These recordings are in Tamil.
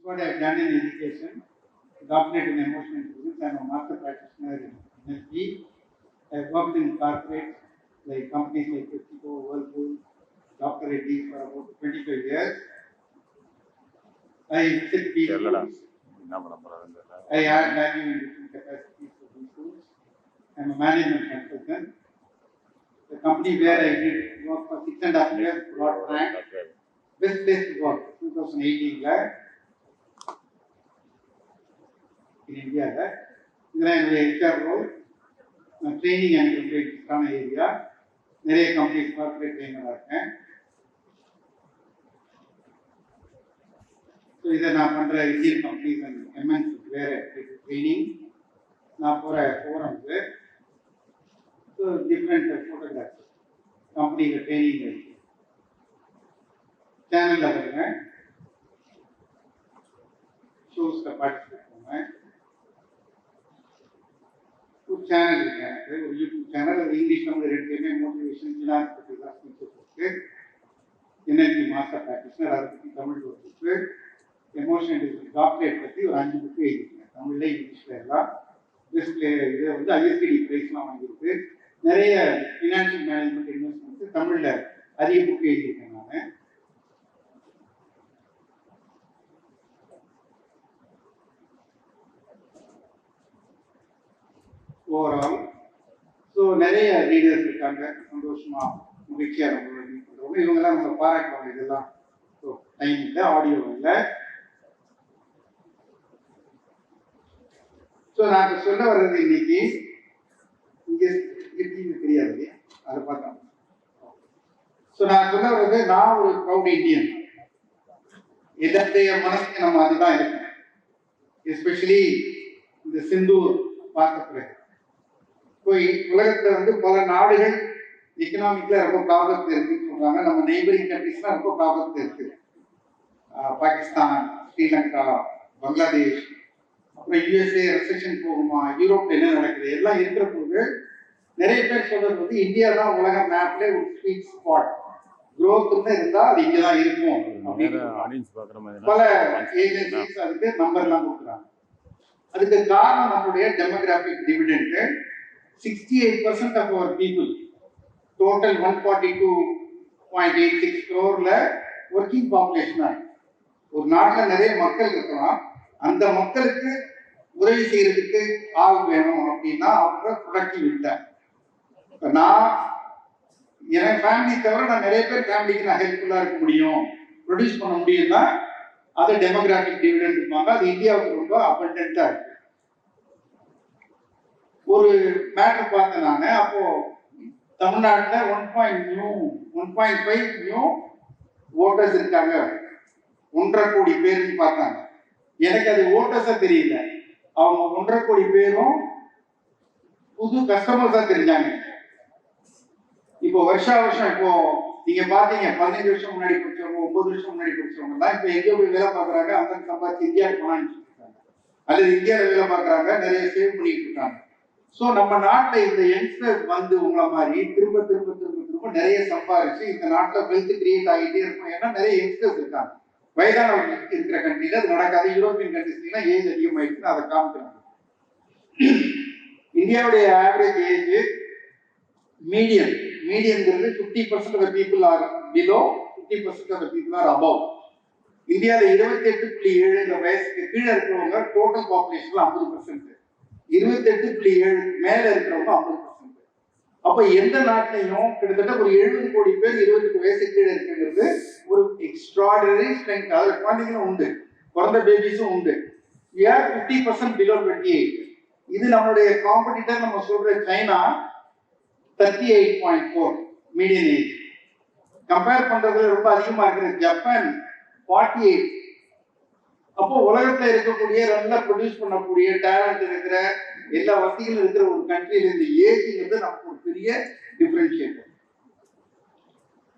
what I've done in education, doctorate in emotional intelligence. I'm a master practitioner in NLP. I've worked in corporates like companies like PepsiCo, Whirlpool, Dr. Reddy for about 25 years. I visit these schools. I add value in different capacities for these schools. I'm a management consultant. The company where I did work for 6.5 years got ranked best place to work 2018 in India. Then I HR role, training and training area. நிறைய companies corporate trainer இருக்கேன். ஸோ இதை நான் பண்ணுற இந்தியன் கம்பெனிஸ் அண்ட் எம்என்சி வேறு ட்ரைனிங் நான் போகிற ஃபோரம்ஸு ஸோ டிஃப்ரெண்ட் ஃபோட்டோகிராஃபி கம்பெனியில் ட்ரைனிங் சேனலில் வருவேன், ஷோஸில் பார்ட்டிசிபேட் பண்ணுவேன். ஒரு சேனல் இருக்கு எனக்கு, ஒரு யூடியூப் சேனல். அது இங்கிலீஷ் வந்து ரெண்டுமே மோட்டிவேஷன் ஃபினான்ஸ் பற்றி தான் ஸ்பீச்சஸ் இருக்கு. NLP மாஸ்டர் ப்ராக்டிஷனர், அதை பற்றி தமிழ் ஒரு புக்கு, எமோஷனல் டாக்டரேட் பற்றி ஒரு 5 புக்கு எழுதிருக்கேன் தமிழ்ல இங்கிலீஷில் எல்லாம். பெஸ்ட் இது வந்து ISTD ப்ரைஸ்லாம் வாங்கியிருக்கு. நிறைய ஃபினான்ஷியல் மேனேஜ்மெண்ட் இன்வெஸ்ட்மெண்ட்ஸ் தமிழில் அதிக புக்கு எழுதியிருக்கேன் நான். ஓவரால் ஸோ நிறைய லீடர்ஸ் இருக்காங்க, சந்தோஷமா மகிழ்ச்சியாக நம்மளோட மீட் பண்ணுறவங்க. இவங்கெல்லாம் நம்ம பாராட்டுவாங்க. இதெல்லாம் ஸோ டைம் இல்லை, ஆடியோ இல்லை. ஸோ நான் சொல்ல வர்றது இன்னைக்கு இங்கே தெரியாது, அதை பார்த்தோம். ஸோ நான் சொல்ல வர்றது, நான் ஒரு ப்ரௌட் இந்தியன். என்னுடைய மனசுக்கு நம்ம அதுதான் இருக்கேன். எஸ்பெஷலி இந்த சிந்தூர் பார்த்த பிறகு இப்போ உலகத்தில் வந்து பல நாடுகள் எக்கனாமிக்ல ரொம்ப ப்ராப்ளத்தில் இருக்குன்னு சொல்றாங்க. நம்ம நெய்பரிங் கண்ட்ரிஸ்லாம் ரொம்ப ப்ராப்ளத்தில் இருக்கு. பாகிஸ்தான், ஸ்ரீலங்கா, பங்களாதேஷ், அப்புறம் USA ரெசெஷன் போகுமா, யூரோப்ல என்ன நடக்குது எல்லாம் இருக்கிற போது நிறைய பேர் சொல்றது வந்து இந்தியா தான் உலக மேப்ல ஒரு ஸ்வீட் ஸ்பாட், குரோத்னு இருந்தால் அது இங்கே தான் இருக்கும் அப்படின்னு பல ஏஜென்சிஸ் அதுக்கு நம்பர்லாம் கொடுக்குறாங்க. அதுக்கு காரணம் நம்மளுடைய demographic dividend. 68% of our people, total 142.86 crore working population. ஒரு நாட்டில் நிறைய மக்கள் இருக்கலாம், அந்த மக்களுக்கு உதவி செய்யறதுக்கு ஆள் வேணும் அப்படின்னா அவங்க ப்ரொடக்டிவ் இல்லை. நான் என் ஃபேமிலி தவிர நான் நிறைய பேர் ஃபேமிலிக்கு நான் ஹெல்ப்ஃபுல்லாக இருக்க முடியும், ப்ரொடியூஸ் பண்ண முடியும்னா அது டெமோகிராபிக் டிவிடெண்ட் இருப்பாங்க. அது இந்தியாவுக்கு ரொம்ப அபண்டன்ட்டாக இருக்கு. ஒரு மேட்டர் பார்த்தேன் நான். அப்போ தமிழ்நாட்டில் 1.5 நியூ ஓட்டர்ஸ் இருக்காங்க, 1.5 கோடி பேருன்னு பார்த்தாங்க. எனக்கு அது ஓட்டர்ஸா தெரியல, அவங்க 1.5 கோடி பேரும் புது கஸ்டமர்ஸா தெரிஞ்சாங்க. இப்போ வருஷம் இப்போ நீங்க பாத்தீங்க 15 வருஷம் முன்னாடி படிச்சவங்க, 9 வருஷம் முன்னாடி படிச்சவங்க தான் இப்ப எங்க போய் வேலை பார்க்கறாங்க, அந்த சம்பாதிச்சு இந்தியாவுக்கு போனான்னு இருக்காங்க, அல்லது இந்தியாவில் வேலை பார்க்கறாங்க, நிறைய சேவ் பண்ணிட்டு இருக்காங்க. ஸோ நம்ம நாட்டில் இந்த யங்ஸ்டர்ஸ் வந்து உங்களை மாதிரி திரும்ப திரும்ப திரும்ப திரும்ப நிறைய சம்பாதிச்சு இந்த நாட்டில் வெல்த் கிரியேட் ஆகிட்டே இருக்கும். ஏன்னா நிறைய யங்ஸ்டர்ஸ் இருக்காங்க. வயதானவர்களுக்கு இருக்கிற கண்ட்ரில அது நடக்காது. யூரோப்பியன் கண்ட்ரிஸ்லாம் ஏஜ் அதிகமாயிடுச்சுன்னு அதை காமிக்கிறாங்க. இந்தியாவுடைய average age மீடியம்ங்கிறது 50% of the people are below, 50% of the people are above. இந்தியாவில் 28.7 வயசுக்கு கீழே இருக்கிறவங்க டோட்டல் பாப்புலேஷன்ல 50%, 28.7 மேல இருக்கிறவங்க 50%. அப்ப எந்த நாட்டிலையும் கிட்டத்தட்ட ஒரு 70 கோடி பேர் 28 வயசு கீழே இருக்குங்கிறது ஒரு எக்ஸ்ட்ராடினரி ஸ்ட்ரென்த். அதில் குழந்தைங்களும் உண்டு, பிறந்த பேபிஸும் உண்டு. 50% below 28. இது நம்மளுடைய காம்படிட்டர் நம்ம சொல்ற சைனா 38.4 மீடியன் ஏஜ். கம்பேர் பண்றதுல ரொம்ப அதிகமா இருக்கிற ஜப்பான் 48. அப்போ உலகத்துல இருக்கக்கூடிய நல்லா ப்ரொடியூஸ் பண்ணக்கூடிய டேலண்ட் இருக்கிற எல்லா வசதிகளும் இருக்கிற ஒரு கண்ட்ரியில இந்த ஏஜ்ங்கிறது நமக்கு ஒரு பெரிய டிஃபரன்ஷியேட்டர்.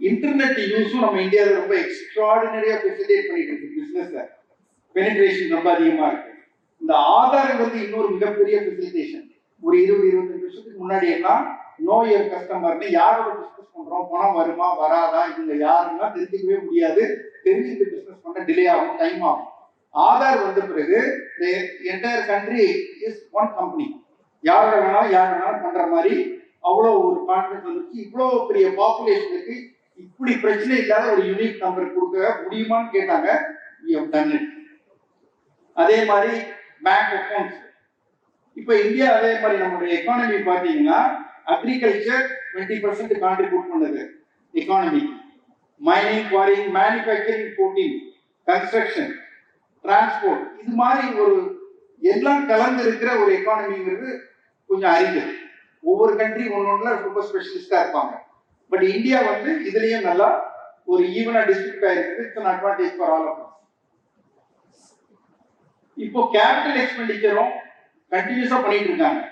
இன்டர்நெட் யூஸும் நம்ம இந்தியாவில் ரொம்ப எக்ஸ்ட்ராடினரியா ஃபெசிலிட்டேட் பண்ணிட்டு இருக்கு. பிசினஸ்ல பெனிட்ரேஷன் ரொம்ப அதிகமா இருக்கு. இந்த ஆதார் வந்து இன்னொரு மிகப்பெரிய ஃபெசிலிட்டேஷன். ஒரு 20-25 வருஷத்துக்கு முன்னாடி எல்லாம் நோ யுவர் கஸ்டமர்னு யாரோட பிசினஸ் பண்றோம், பணம் வருமா வராதா, இவங்க யாருன்னா தெரிஞ்சுக்கவே முடியாது. தெரிஞ்சுட்டு பிசினஸ் பண்ண டிலே ஆகும், டைம் ஆகும். ஆதார் வந்த பிறகு entire country is one company. யாரோட வேணாலும் யார் வேணாலும் பண்ற மாதிரி அவ்வளோ ஒரு கான்ஃபிடன்ஸ் வந்துச்சு. இவ்வளோ பெரிய பாப்புலேஷனுக்கு இப்படி பிரச்சனை இல்லாத ஒரு யூனிக் நம்பர் கொடுக்க முடியுமான்னு கேட்டாங்க. அதே மாதிரி பேங்க் அக்கௌண்ட்ஸ். இப்போ இந்தியா அதே மாதிரி நம்மளுடைய எக்கானமி பார்த்தீங்கன்னா அக்ரிகல்ச்சர் 20% கான்ட்ரிபியூட் பண்ணது economy. Mining, quarrying, manufacturing 14, construction, transport, இது மாதிரி ஒரு எல்லாம் கலந்து இருக்கிற ஒரு எக்கானமிங்கிறது கொஞ்சம் அரிது. ஒவ்வொரு கண்ட்ரி ஒன்னொன்றுல ரொம்ப ஸ்பெஷலிஸ்டா இருப்பாங்க. பட் இந்தியா வந்து இதுலயும் நல்லா ஒரு ஈவனா டிஸ்ட்ரிக்ட் ஆயிருக்கு. It's advantage for all of us. இப்போ கேபிட்டல் எக்ஸ்பெண்டிச்சரும் கண்டினியூஸா பண்ணிட்டு இருக்காங்க.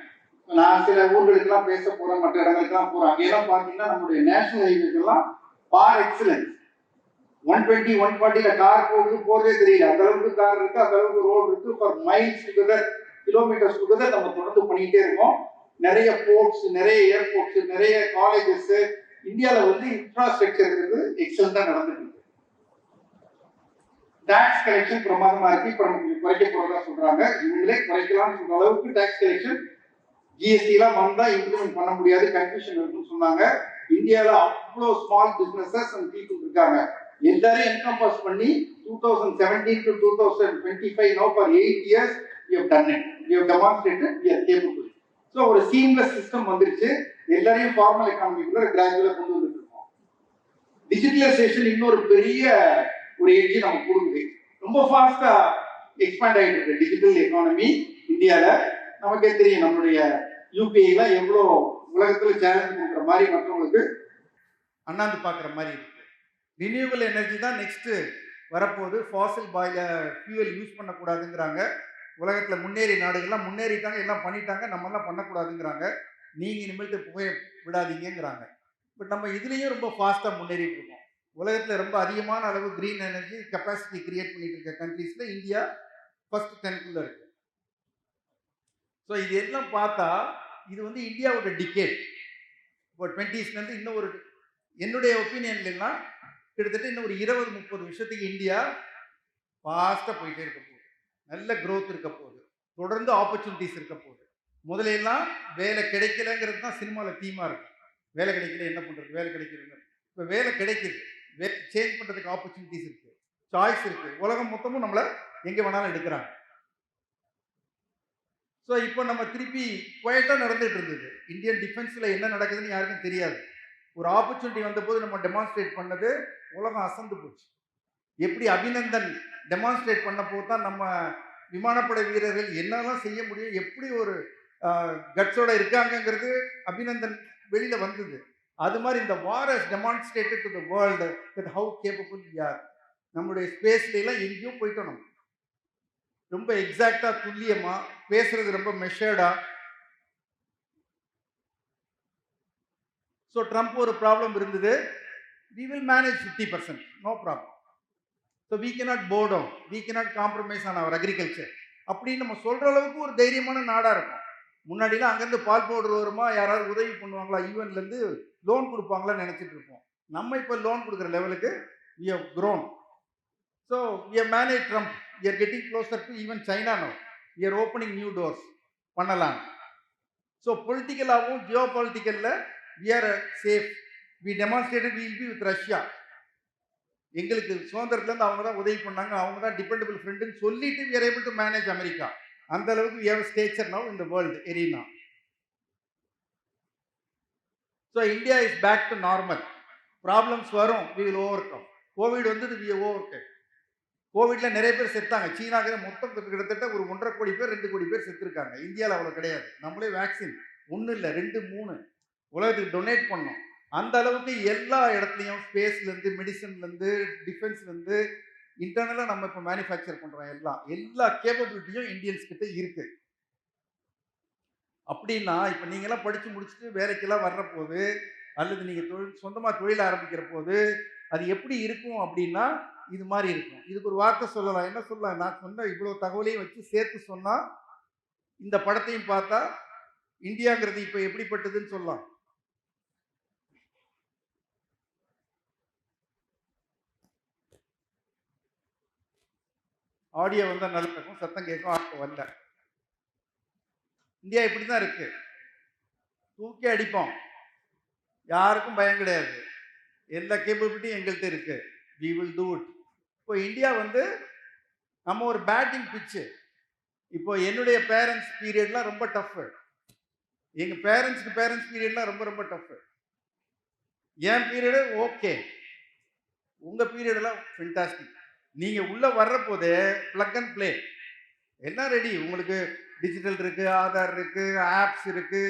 நான் சில ஊர்களுக்கு எல்லாம் பேச போறேன், மற்ற இடங்களுக்கு எல்லாம் போறேன். அங்கெல்லாம் பாத்தீங்கன்னா நம்மளுடைய நேஷனல் ஹைவேஸ் எல்லாம் பார் எக்ஸலன்ஸ் 120, 140 கார் போறதே தெரியல. அந்த அளவுக்கு கார் இருக்கு, அந்த அளவுக்கு ரோடு இருக்கு. For miles together, kilometres together நம்ம தொடர்ந்து பண்ணிட்டே இருக்கோம். நிறைய போர்ட்ஸ், நிறைய ஏர்போர்ட்ஸ், நிறைய காலேஜஸ். இந்தியாவில் வந்து இன்ஃப்ராஸ்ட்ரக்சர் எக்ஸலண்டா நடந்துட்டு இருக்கு. டாக்ஸ் கலெக்ஷன் பிரமாதமா இருக்கு. இப்ப நமக்கு குறைக்க போறதா சொல்றாங்க. இவங்களே குறைக்கலாம்னு சொல்ற அளவுக்கு டாக்ஸ் கலெக்ஷன். ஜிஎஸ்டி எல்லாம் வந்தா இம்ப்ளிமெண்ட் பண்ண முடியாது, கன்ஃபியூஷன் இருக்குன்னு சொன்னாங்க. இந்தியாவில் அவ்வளோ ஸ்மால் பிசினஸஸ் அண்ட் பீப்புள் இருக்காங்க. எல்லாரையும் என்கம்பாஸ் பண்ணி 2017 to 2025 now for 8 years we have done it. We have demonstrated we are capable. So ஒரு சீம்லெஸ் சிஸ்டம் வந்துருச்சு. எல்லாரையும் ஃபார்மல் எக்கானமிக்குள்ள கிராஜுவலா கொண்டு வந்துட்டு இருக்கோம். டிஜிட்டலைசேஷன் இன்னொரு பெரிய ஒரு ஏஜ் நமக்கு கொடுக்குது. ரொம்ப ஃபாஸ்டா எக்ஸ்பேண்ட் ஆகிட்டு இருக்கு டிஜிட்டல் எக்கானமி இந்தியால. நமக்கே தெரியும் நம்மளுடைய யூபிஐல எவ்வளோ உலகத்துல சேலஞ்ச் பண்ற மாதிரி மற்றவங்களுக்கு அண்ணாந்து பார்க்குற மாதிரி இருக்கு. ரினியூவபிள் எனர்ஜி தான் நெக்ஸ்ட் வரப்போகுது. ஃபாசில் ஃபியூவல் யூஸ் பண்ணக்கூடாதுங்கிறாங்க. உலகத்தில் முன்னேறி நாடுகள்லாம் முன்னேறிட்டாங்க, எல்லாம் பண்ணிட்டாங்க, நம்மளாம் பண்ணக்கூடாதுங்கிறாங்க. நீங்கள் இனிமேல் புகையை விடாதீங்கிறாங்க. பட் நம்ம இதுலேயும் ரொம்ப ஃபாஸ்ட்டாக முன்னேறிட்டு இருக்கோம். உலகத்தில் ரொம்ப அதிகமான அளவு கிரீன் எனர்ஜி கெப்பாசிட்டி கிரியேட் பண்ணிட்டு இருக்க கண்ட்ரீஸில் இந்தியா ஃபர்ஸ்ட் 10க்குள்ள இருக்கு. ஸோ இது எல்லாம் பார்த்தா இது வந்து இந்தியாவோட டிகேட். இப்போ 20ஸ்லேருந்து இன்னும் ஒரு என்னுடைய ஒப்பீனியன்லாம் கிட்டத்தட்ட இன்னும் ஒரு 20-30 வருஷத்துக்கு இந்தியா ஃபாஸ்ட்டாக போயிட்டே இருக்க போகுது. நல்ல க்ரோத் இருக்க போகுது. தொடர்ந்து ஆப்பர்ச்சுனிட்டிஸ் இருக்க போகுது. முதலையெல்லாம் வேலை கிடைக்கலங்கிறது தான் சினிமாவில் தீமாக இருக்கும். வேலை கிடைக்கல, என்ன பண்ணுறது, வேலை கிடைக்கலன்னு. இப்போ வேலை கிடைக்குது, வேலை சேஞ்ச் பண்ணுறதுக்கு ஆப்பர்ச்சுனிட்டிஸ் இருக்குது, சாய்ஸ் இருக்குது. உலகம் மொத்தமும் நம்மளை எங்கே வேணாலும் எடுக்கிறாங்க. ஸோ இப்போ நம்ம திருப்பி குவைட்டாக நடந்துகிட்டு இருந்தது. இந்தியன் டிஃபென்ஸில் என்ன நடக்குதுன்னு யாருக்கும் தெரியாது. ஒரு ஆப்பர்ச்சுனிட்டி வந்த போது நம்ம டெமான்ஸ்ட்ரேட் பண்ணது உலகம் அசந்து போச்சு. எப்படி அபிநந்தன் டெமான்ஸ்ட்ரேட் பண்ண போது தான் நம்ம விமானப்படை வீரர்கள் என்னெல்லாம் செய்ய முடியும், எப்படி ஒரு கட்ஸோட இருக்காங்கங்கிறது அபிநந்தன் வெளியில வந்தது. அது மாதிரி இந்த war has demonstrated to the world that how capable we are. நம்மளுடைய ஸ்பேஸ்ல எல்லாம் எங்கேயோ போயிட்டோம். நம்ம ரொம்ப எக்ஸாக்டா, துல்லியமா பேசுறது, ரொம்ப மெஷர்டா. ஸோ ட்ரம்ப் ஒரு ப்ராப்ளம் இருந்தது. we will manage 50%, no problem. So we cannot bow down, we cannot compromise on our agriculture அப்படின்னு நம்ம சொல்ற அளவுக்கு ஒரு தைரியமான நாடா இருக்கும். முன்னாடிலாம் அங்கேருந்து பால் பவுடர் வருமா, யாராவது உதவி பண்ணுவாங்களா, யூஎன்லேருந்து லோன் கொடுப்பாங்களான்னு நினைச்சிட்டு இருப்போம். நம்ம இப்போ லோன் கொடுக்குற லெவலுக்கு we have grown. So we have managed Trump. We are getting closer to even China now. We are opening new doors பண்ணலாம். ஸோ பொலிட்டிக்கலாகவும் ஜியோ பொலிட்டிக்கல்ல we are safe. We demonstrated we will be with Russia. எங்களுக்கு சுதந்திரத்துலேருந்து அவங்க தான் உதவி பண்ணாங்க, அவங்க தான் டிபெண்டபிள் ஃப்ரெண்டுன்னு சொல்லிட்டு we are able to manage America. அந்த அளவுக்கு we have a stature now in the world arena. So India is back to normal. Problems வரும், we will overcome. கோவிட் வந்தது, we have overcome. கோவிட்ல நிறைய பேர் செத்தாங்க. சீனாக்கு மொத்தம் கிட்டத்தட்ட ஒரு 1.5 கோடி பேர் 2 கோடி பேர் செத்துருக்காங்க. இந்தியாவில் அவ்வளோ கிடையாது. நம்மளே வேக்சின் 1 இல்லை 2 3 உலகத்துக்கு டொனேட் பண்ணோம். அந்த அளவுக்கு எல்லா இடத்துலையும் ஸ்பேஸ்லேருந்து, மெடிசன்லேருந்து, டிஃபென்ஸ்லேருந்து, இன்டர்னலாக நம்ம இப்போ மேனுஃபேக்சர் பண்ணுறோம். எல்லா கேப்பபிலிட்டியும் இந்தியன்ஸ் கிட்ட இருக்கு. அப்படின்னா இப்போ நீங்களாம் படித்து முடிச்சுட்டு வேலைக்கெல்லாம் வர்ற போது, அல்லது நீங்கள் சொந்தமாக தொழில் ஆரம்பிக்கிற போது அது எப்படி இருக்கும் அப்படின்னா இது மாதிரி இருக்கும். இதுக்கு ஒரு வார்த்தை சொல்லலாம். என்ன சொல்லலாம்? நான் சொன்ன இவ்வளோ தகவலையும் வச்சு சேர்த்து சொன்னால் இந்த படத்தையும் பார்த்தா இந்தியாங்கிறது இப்போ எப்படிப்பட்டதுன்னு சொல்லலாம். ஆடியோ வந்தால் நல்லா இருக்கும், சத்தம் கேட்கும், ஆடியோ வரல. இந்தியா இப்படி தான் இருக்கு. தூக்கி அடிப்போம், யாருக்கும் பயம் கிடையாது, எல்லா கேப்பபிலிட்டியும் எங்கள்கிட்ட இருக்கு, வி வில் டூ இட். இப்போ இந்தியா வந்து நம்ம ஒரு பேட்டிங் பிச்சு. இப்போ என்னுடைய பேரண்ட்ஸ் பீரியட்லாம் ரொம்ப டஃப், எங்க பேரண்ட்ஸ் பீரியட்லாம் ரொம்ப ரொம்ப டஃப். என் பீரியடு ஓகே, உங்க பீரியடெல்லாம் ஃபென்டாஸ்டிக். நீங்க உள்ள வர்ற போதே பிளக் அண்ட் பிளே எல்லாம் ரெடி. உங்களுக்கு டிஜிட்டல் இருக்கு, ஆதார் இருக்கு, ஆப்ஸ் இருக்கு,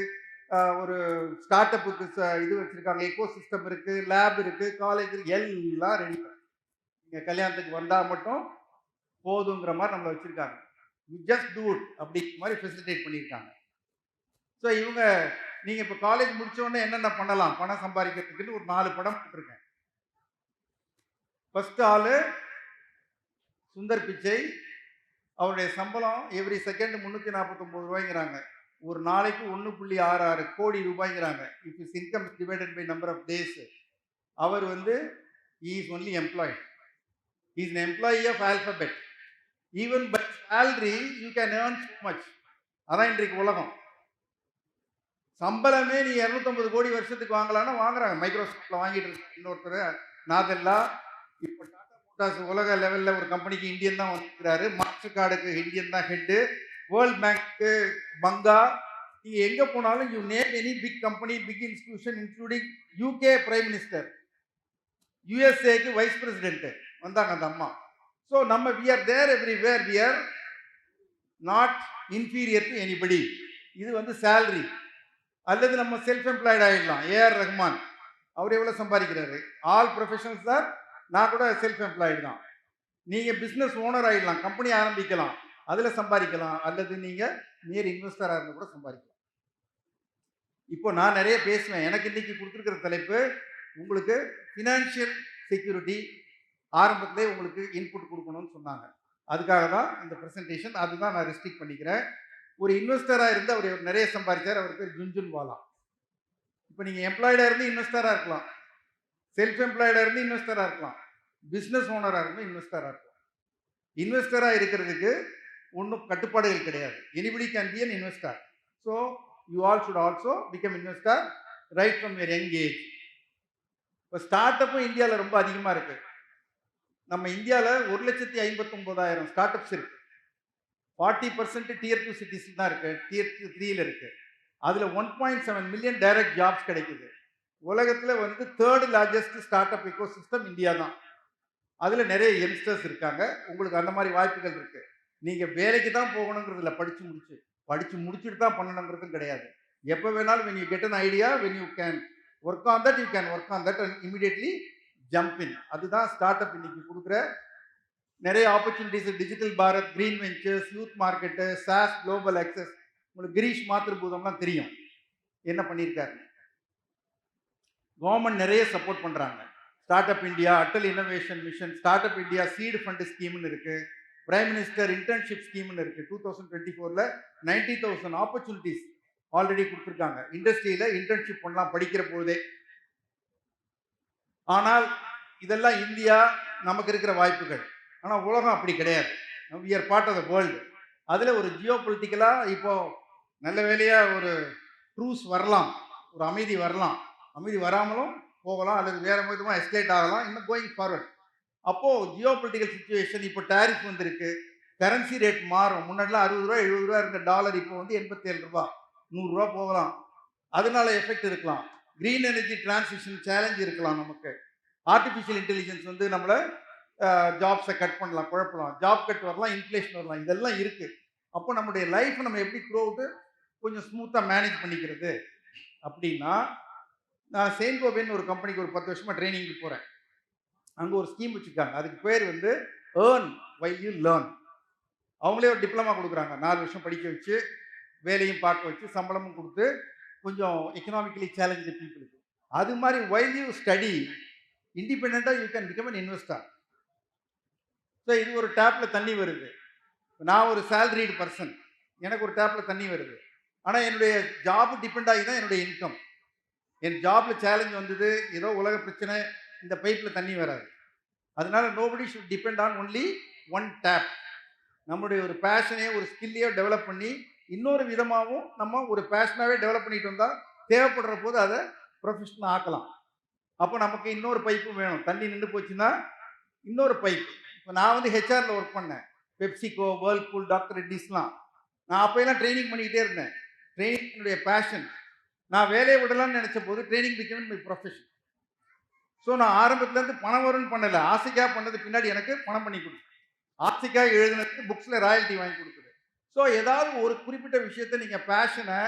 ஒரு ஸ்டார்ட் அப்புக்கு இது வச்சிருக்காங்க, எக்கோ சிஸ்டம் இருக்கு, லேப் இருக்கு, காலேஜ் எல்லாம் ரெடி. நீங்க கல்யாணத்துக்கு வந்தா மட்டும் போதுங்கிற மாதிரி நம்மளை வச்சிருக்காங்க. யூ ஜஸ்ட் டூ இட் அப்படி மாதிரி ஃபெசிலிட்டேட் பண்ணியிருக்காங்க. ஸோ இவங்க நீங்க இப்போ காலேஜ் முடிச்ச உடனே என்னென்ன பண்ணலாம் பணம் சம்பாதிக்கிறதுக்குன்னு ஒரு 4 படம் போட்டிருக்கேன். ஃபர்ஸ்ட் ஆளு சுந்தர் பிச்சை. அவருடைய சம்பளம் எவ்ரி செகண்ட் 349 ரூபாய்ங்கிறாங்க. ஒரு நாளைக்கு 1.66 கோடி ரூபாய்ங்கிறாங்க. If is income divided by number of days. அவர் வந்து is only employed, is an employee of alphabet. Even by salary you can earn so much. அதான் இன்றைக்கு உலகம். சம்பளமே நீ 250 கோடி வருஷத்துக்கு வாங்கலாம்னா வாங்குறாங்க. மைக்ரோசாஃப்ட்ல வாங்கிட்டு இருக்கு இன்னொருத்தர் நாதெல்லா. இப்போ டாடா மோட்டார்ஸ் உலக லெவல்ல ஒரு கம்பெனிக்கு இந்தியன் தான் வந்துருக்காரு. மாஸ்டர் கார்டுக்கு இந்தியன் தான் ஹெட்டு. வேர்ல்ட் பேங்க்கு பங்கா. நீங்க எங்க போனாலும் you name any big company, big institution, including UK prime minister, யுஎஸ்ஏக்கு வைஸ் பிரசிடென்ட் வந்தாங்க அந்த அம்மா. ஸோ நம்ம we are there everywhere, we are not inferior to anybody. இது வந்து சேலரி. அல்லது நம்ம செல்ஃப் எம்ப்ளாய்டு ஆகிடலாம். ஏஆர் ரஹ்மான் அவர் எவ்வளோ சம்பாதிக்கிறாரு? All professionals sir. நான் கூட செல்ஃப் எம்ப்ளாய்டு தான். நீங்கள் பிஸ்னஸ் ஓனர் ஆகிடலாம், கம்பெனி ஆரம்பிக்கலாம், அதில் சம்பாதிக்கலாம். அல்லது நீங்கள் நேர் இன்வெஸ்டராக இருந்து கூட சம்பாதிக்கலாம். இப்போ நான் நிறைய பேசுவேன். எனக்கு இன்னைக்கு கொடுத்துருக்கிற தலைப்பு உங்களுக்கு ஃபினான்ஷியல் செக்யூரிட்டி. ஆரம்பத்திலே உங்களுக்கு இன்புட் கொடுக்கணும்னு சொன்னாங்க. அதுக்காக தான் இந்த ப்ரெசன்டேஷன். அதுதான் நான் ரெஸ்ட்ரிக்ட் பண்ணிக்கிறேன். ஒரு இன்வெஸ்டராக இருந்து அவர் நிறைய சம்பாதிச்சார். அவர் பேர் ஜுன்ஜுன்வாலா. இப்போ நீங்கள் எம்ப்ளாய்டாக இருந்து இன்வெஸ்டராக இருக்கலாம், செல்ஃப் எம்ப்ளாய்டாக இருந்து இன்வெஸ்டராக இருக்கலாம், பிஸ்னஸ் ஓனராக இருந்து இன்வெஸ்டராக இருக்கலாம். இன்வெஸ்டராக இருக்கிறதுக்கு ஒன்றும் கட்டுப்பாடுகள் கிடையாது. Anybody can be an investor. So you all should also become investor right from your young age. இப்போ ஸ்டார்ட் அப்பும் இந்தியாவில் ரொம்ப அதிகமாக இருக்கு. நம்ம இந்தியாவில் 1,59,000 ஸ்டார்ட் அப்ஸ் இருக்கு. 40% Tier 2 சிட்டிஸ் தான் இருக்கு, Tier 3ல இருக்கு. அதில் 1.7 மில்லியன் டைரக்ட் ஜாப்ஸ் கிடைக்குது. உலகத்தில் வந்து 3rd largest start up echo system India தான். அதில் நிறைய யங்ஸ்டர்ஸ் இருக்காங்க. உங்களுக்கு அந்த மாதிரி வாய்ப்புகள் இருக்கு. நீங்கள் வேலைக்கு தான் போகணுங்கிறது இல்லை, படித்து முடிச்சுட்டு தான் பண்ணணுங்கிறதும் கிடையாது. எப்போ வேணாலும் when you get an idea, when you can work on that, you can work on that and immediately jump in. அதுதான் ஸ்டார்ட் அப் இன்னைக்கு கொடுக்குற நிறைய opportunities. Digital Bharat, green ventures, youth market, sauce, global access. உங்களுக்கு கிரீஷ் மாத்திருபூதம்லாம் தெரியும் என்ன பண்ணியிருக்காரு. கவர்மெண்ட் நிறைய சப்போர்ட் பண்ணுறாங்க. Start up India, Atal innovation mission, start up India seed fund ஸ்கீம்னு இருக்கு, பிரைம் மினிஸ்டர் இன்டர்ன்ஷிப் ஸ்கீம்னு இருக்கு. 2024 90,000 ஆப்பர்ச்சுனிட்டிஸ் ஆல்ரெடி கொடுத்துருக்காங்க. இண்டஸ்ட்ரியில இன்டர்ன்ஷிப் பண்ணலாம் படிக்கிற பொழுதே. ஆனால் இதெல்லாம் இந்தியா நமக்கு இருக்கிற வாய்ப்புகள். ஆனால் உலகம் அப்படி கிடையாது. We are part of the world. அதில் ஒரு ஜியோ பொலிட்டிக்கலாக இப்போ நல்ல வேலையாக ஒரு ட்ரூஸ் வரலாம், ஒரு அமைதி வரலாம், அமைதி வராமலும் போகலாம், அல்லது வேற விதமாக எஸ்கலேட் ஆகலாம். இன்னும் கோயிங் ஃபார்வர்ட். அப்போது ஜியோ பொலிட்டிக்கல் சுச்சுவேஷன், இப்போ டேரிஃப் வந்திருக்கு, கரன்சி ரேட் மாறும். முன்னாடிலாம் 60 ரூபா 70 ரூபா இருந்த டாலர் இப்போ வந்து 87 ரூபா 100 ரூபா போகலாம். அதனால எஃபெக்ட் இருக்கலாம். கிரீன் எனர்ஜி டிரான்சிஷன் சேலஞ்ச் இருக்கலாம். நமக்கு ஆர்டிஃபிஷியல் இன்டெலிஜென்ஸ் வந்து நம்மளை ஜாப்ஸை கட் பண்ணலாம், குழப்பலாம், ஜாப் கட் வரலாம், இன்ஃப்ளேஷன் வரலாம், இதெல்லாம் இருக்கு. அப்போ நம்முடைய லைஃப் நம்ம எப்படி த்ரூ அவுட்டு கொஞ்சம் ஸ்மூத்தாக மேனேஜ் பண்ணிக்கிறது அப்படின்னா, நான் செயின்ட் கோபேன்னு ஒரு கம்பெனிக்கு ஒரு 10 வருஷமா ட்ரைனிங்க்கு போகிறேன். அங்கே ஒரு ஸ்கீம் வச்சுருக்காங்க. அதுக்கு பேர் வந்து ஏர்ன் வைல் யூ லேர்ன். அவங்களே ஒரு டிப்ளமா கொடுக்குறாங்க. 4 வருஷம் படிக்க வச்சு, வேலையும் பார்க்க வச்சு, சம்பளமும் கொடுத்து, கொஞ்சம் எக்கனாமிக்கலி சேலஞ்சு பீப்புளுக்கு. அது மாதிரி வைல் யூ ஸ்டடி இண்டிபெண்ட்டாக you can become an investor. So இது ஒரு டேப்பில் தண்ணி வருது. நான் ஒரு சேலரிடு பர்சன், எனக்கு ஒரு டேப்பில் தண்ணி வருது. ஆனால் என்னுடைய ஜாப் டிபெண்ட் ஆகி தான் என்னுடைய இன்கம். என் ஜாப்ல சேலஞ்ச் வந்தது, ஏதோ உலக பிரச்சனை, இந்த பைப்பில் தண்ணி வராது. அதனால nobody should depend on only one tape. நம்மளுடைய ஒரு பேஷனையோ ஒரு ஸ்கில்லையோ டெவலப் பண்ணி இன்னொரு விதமாகவும் நம்ம ஒரு பேஷனாகவே டெவலப் பண்ணிட்டு வந்தால் தேவைப்படுற போது அதை ப்ரொஃபஷனல் ஆக்கலாம். அப்போ நமக்கு இன்னொரு பைப்பும் வேணும். தண்ணி நின்று போச்சுன்னா இன்னொரு பைப். இப்போ நான் வந்து ஹெச்ஆரில் ஒர்க் பண்ணேன். பெப்சிகோ, வேர்ல்பூல், டாக்டர் ரெட்டிஸ்லாம். நான் அப்போயெல்லாம் ட்ரைனிங் பண்ணிக்கிட்டே இருந்தேன். ட்ரைனிங் என்னுடைய பேஷன். நான் வேலையை விடலாம்னு நினைச்ச போது training become my profession. So நான் ஆரம்பத்துலேருந்து பணம் வரும்னு பண்ணலை, ஆசைக்காக பண்ணது பின்னாடி எனக்கு பணம் பண்ணி கொடுத்து, ஆசைக்காக எழுதுனதுக்கு புக்ஸில் ராயல்ட்டி வாங்கி கொடுக்குது. ஸோ ஏதாவது ஒரு குறிப்பிட்ட விஷயத்தை நீங்கள் பேஷனை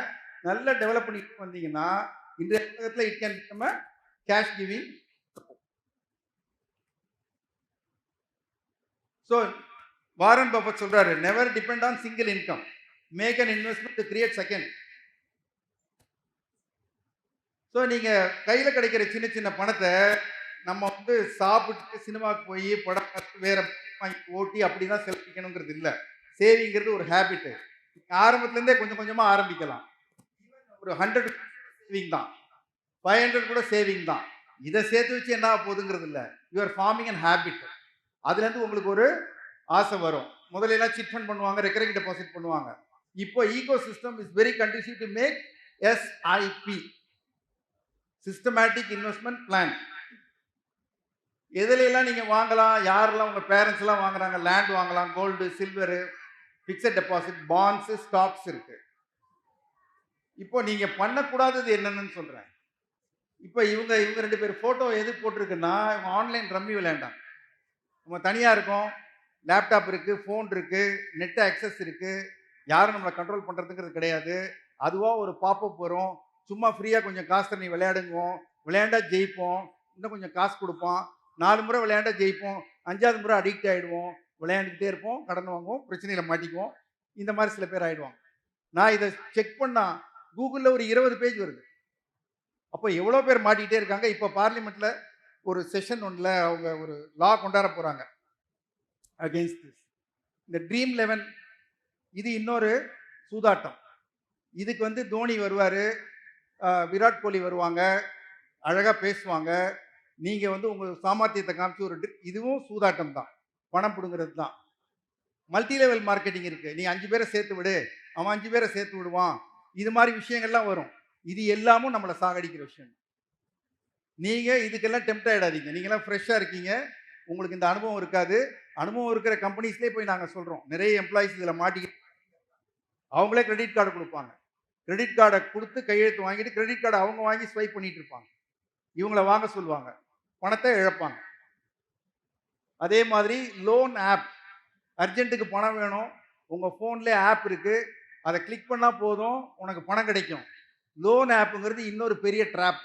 நல்லா டெவலப் பண்ணிட்டு வந்தீங்கன்னா இன்றைய உலகத்தில் it can become cash giving. So Warren Buffett சொல்றாரு, never depend on single income, make an investment to create second. So நீங்கள் கையில் கிடைக்கிற சின்ன சின்ன பணத்தை நம்ம வந்து சாப்பிட்டு சினிமாவுக்கு போய் படம் பார்த்து வேற வாங்கி ஓட்டி அப்படி தான் செலவழிக்கணுங்கிறது இல்லை. சேவிங்கிறது ஒரு ஹேபிட்டு. ஆரம்பத்துலேருந்தே கொஞ்சம் கொஞ்சமாக ஆரம்பிக்கலாம். ஒரு 100 சேவிங் தான், 500 கூட சேவிங் தான். இதை சேர்த்து வச்சு என்ன போகுதுங்கிறது இல்லை. You're forming and habit. அதுலேருந்து உங்களுக்கு ஒரு ஆசை வரும். முதல்ல சிட் ஃபண்ட் பண்ணுவாங்க, ரெக்கரிங் டெபாசிட் பண்ணுவாங்க. இப்போ ecosystem is very conducive to make SIP, systematic investment plan. எதுலாம் நீங்கள் வாங்கலாம், யாரெல்லாம் உங்கள் பேரண்ட்ஸ் எல்லாம் வாங்குறாங்க, லேண்ட் வாங்கலாம், gold, silver, fixed deposit, bonds, stocks இருக்கு. இப்போ நீங்கள் பண்ணக்கூடாதது என்னன்னு சொல்கிறேன். இப்போ இவங்க 2 பேர் ஃபோட்டோ எது போட்டிருக்குன்னா, இவங்க ஆன்லைன் ரம்மி விளையாண்டாங்க. நம்ம தனியாக இருக்கோம், லேப்டாப் இருக்குது, ஃபோன் இருக்குது, நெட் ஆக்சஸ் இருக்குது, யாரும் நம்மளை கண்ட்ரோல் பண்ணுறதுங்கிறது கிடையாது. அதுவாக ஒரு பாப்பப் வரும், சும்மா ஃப்ரீயாக கொஞ்சம் காசு தண்ணி விளையாடுங்குவோம், விளையாண்டா ஜெயிப்போம், இன்னும் கொஞ்சம் காசு கொடுப்பான், 4 முறை விளையாண்டா ஜெயிப்போம், 5ஆவது முறை அடிக்ட் ஆகிடுவோம், விளையாண்டுக்கிட்டே இருப்போம், கடன் வாங்குவோம், பிரச்சனையில் மாட்டிக்குவோம். இந்த மாதிரி சில பேர் ஆகிடுவாங்க. நான் இதை செக் பண்ணால் கூகுளில் ஒரு 20 பேஜ் வருது. அப்போ எவ்வளோ பேர் மாட்டிக்கிட்டே இருக்காங்க. இப்போ பார்லிமெண்ட்டில் ஒரு செஷன் ஒன்றில் அவங்க ஒரு லா கொண்டாட போகிறாங்க அகெயின்ஸ்ட் திஸ். இந்த ட்ரீம் 11 இது இன்னொரு சூதாட்டம். இதுக்கு வந்து தோனி வருவார், விராட் கோலி வருவாங்க, அழகாக பேசுவாங்க. நீங்கள் வந்து உங்கள் சாமர்த்தியத்தை காமிச்சு ஒரு இதுவும் சூதாட்டம் தான், பணம் பிடுங்கிறது தான். மல்டி லெவல் மார்க்கெட்டிங் இருக்குது. நீ 5 பேரை சேர்த்து விடு, அவன் 5 பேரை சேர்த்து விடுவான், இது மாதிரி விஷயங்கள்லாம் வரும். இது எல்லாமும் நம்மளை சாகடிக்கிற விஷயம். நீங்கள் இதுக்கெல்லாம் டெம்ப்ட் ஆகிடாதீங்க. நீங்களாம் ஃப்ரெஷ்ஷாக இருக்கீங்க, உங்களுக்கு இந்த அனுபவம் இருக்காது. அனுபவம் இருக்கிற கம்பெனிஸ்லேயே போய் நாங்கள் சொல்கிறோம், நிறைய எம்ப்ளாயிஸ் இதில் மாட்டிக்கிட்டு அவங்களே கிரெடிட் கார்டு கொடுப்பாங்க. கிரெடிட் கார்டை கொடுத்து கையெழுத்து வாங்கிட்டு கிரெடிட் கார்டை அவங்க வாங்கி ஸ்வைப் பண்ணிட்டு இருப்பாங்க. இவங்கள வாங்க சொல்லுவாங்க, பணத்தை இழப்பாங்க. அதே மாதிரி லோன் ஆப், அர்ஜென்ட்டுக்கு பணம் வேணும், உங்கள் ஃபோன்லேயே ஆப் இருக்குது, அதை கிளிக் பண்ணால் போதும் உனக்கு பணம் கிடைக்கும். லோன் ஆப்புங்கிறது இன்னொரு பெரிய ட்ராப்.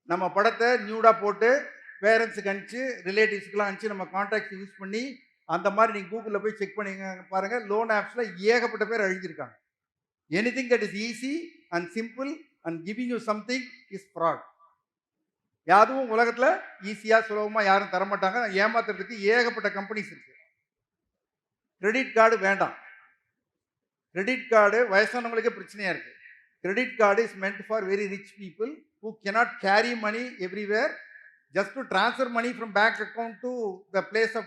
நம்ம படத்தை நியூடாக போட்டு பேரண்ட்ஸுக்கு அனுப்பிச்சு, ரிலேட்டிவ்ஸுக்கெலாம் அனுப்பிச்சு நம்ம கான்டாக்ட்ஸ் யூஸ் பண்ணி அந்த மாதிரி நீங்கள் கூகுளில் போய் செக் பண்ணிங்க பாருங்கள். லோன் ஆப்ஸில் ஏகப்பட்ட பேர் அழிஞ்சிருக்காங்க. Anything that is easy and simple and giving you something is fraud. யாரும் உலகத்தில் ஈஸியாக சுலபமாக யாரும் தரமாட்டாங்க. ஏமாத்துறதுக்கு ஏகப்பட்ட கம்பெனிஸ் இருக்கு. கிரெடிட் கார்டு வேண்டாம். கிரெடிட் கார்டு வயசானவங்களுக்கே பிரச்சனையாக இருக்குது. Credit card is meant for very rich people who cannot carry money everywhere, just to transfer money from bank account to the place of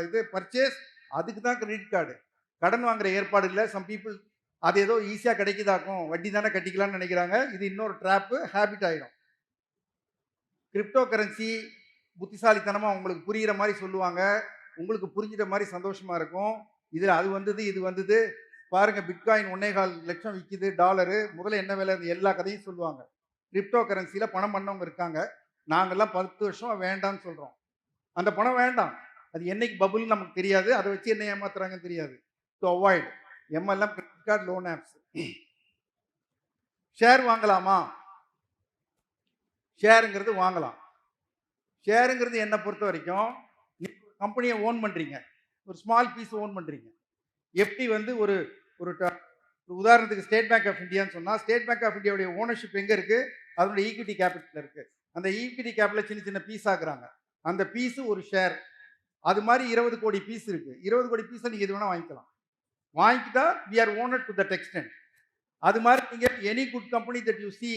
இது பர்ச்சேஸ். அதுக்கு தான் கிரெடிட் கார்டு. கடன் வாங்குற ஏற்பாடு இல்லை. சம் பீப்புள் அது ஏதோ ஈஸியாக கிடைக்குதாக்கும், வட்டி தானே கட்டிக்கலாம்னு நினைக்கிறாங்க. இது இன்னொரு ட்ராப்பு, ஹேபிட் ஆகிடும். கிரிப்டோ கரன்சி புத்திசாலித்தனமாக உங்களுக்கு புரிகிற மாதிரி சொல்லுவாங்க, உங்களுக்கு புரிஞ்சிட்ட மாதிரி சந்தோஷமாக இருக்கும். இதில் அது வந்தது இது வந்தது பாருங்கள், பிட்காயின் 1.25 லட்சம் விற்கிது டாலரு, முதல்ல என்ன விலை, எல்லா கதையும் சொல்லுவாங்க. கிரிப்டோ கரன்சியில் பணம் பண்ணவங்க இருக்காங்க. நாங்கள்லாம் 10 வருஷம் வேண்டாம்னு சொல்கிறோம். அந்த பணம் வேண்டாம், அது என்னைக்கு பபுள்னு நமக்கு தெரியாது, அதை வச்சு என்ன ஏமாத்துறாங்கன்னு தெரியாது. To avoid MLM, credit card, loan apps. Share வாங்கலாமா? ஷேருங்கிறது வாங்கலாம். ஷேருங்கிறது என்னை பொறுத்த வரைக்கும், கம்பெனியை ஓன் பண்ணுறீங்க, ஒரு ஸ்மால் பீஸ் ஓன் பண்ணுறீங்க. எப்படி வந்து ஒரு ஒரு உதாரணத்துக்கு ஸ்டேட் பேங்க் ஆஃப் இந்தியான்னு சொன்னால், ஸ்டேட் பேங்க் ஆஃப் இந்தியாவுடைய ஓனர்ஷிப் எங்கே இருக்குது? அதனுடைய ஈக்விட்டி கேபிட்டல் இருக்குது. அந்த ஈக்விட்டி கேபிட்டலை சின்ன சின்ன பீஸ் ஆக்குறாங்க. அந்த பீஸு ஒரு ஷேர். அது மாதிரி 20 கோடி பீஸ் இருக்குது. 20 கோடி பீஸை நீங்கள் எது வேணால் வாங்கிக்கலாம். வாங்கிக்கிட்டா we are owner to that extent. அது மாதிரி நீங்கள் any good company that you see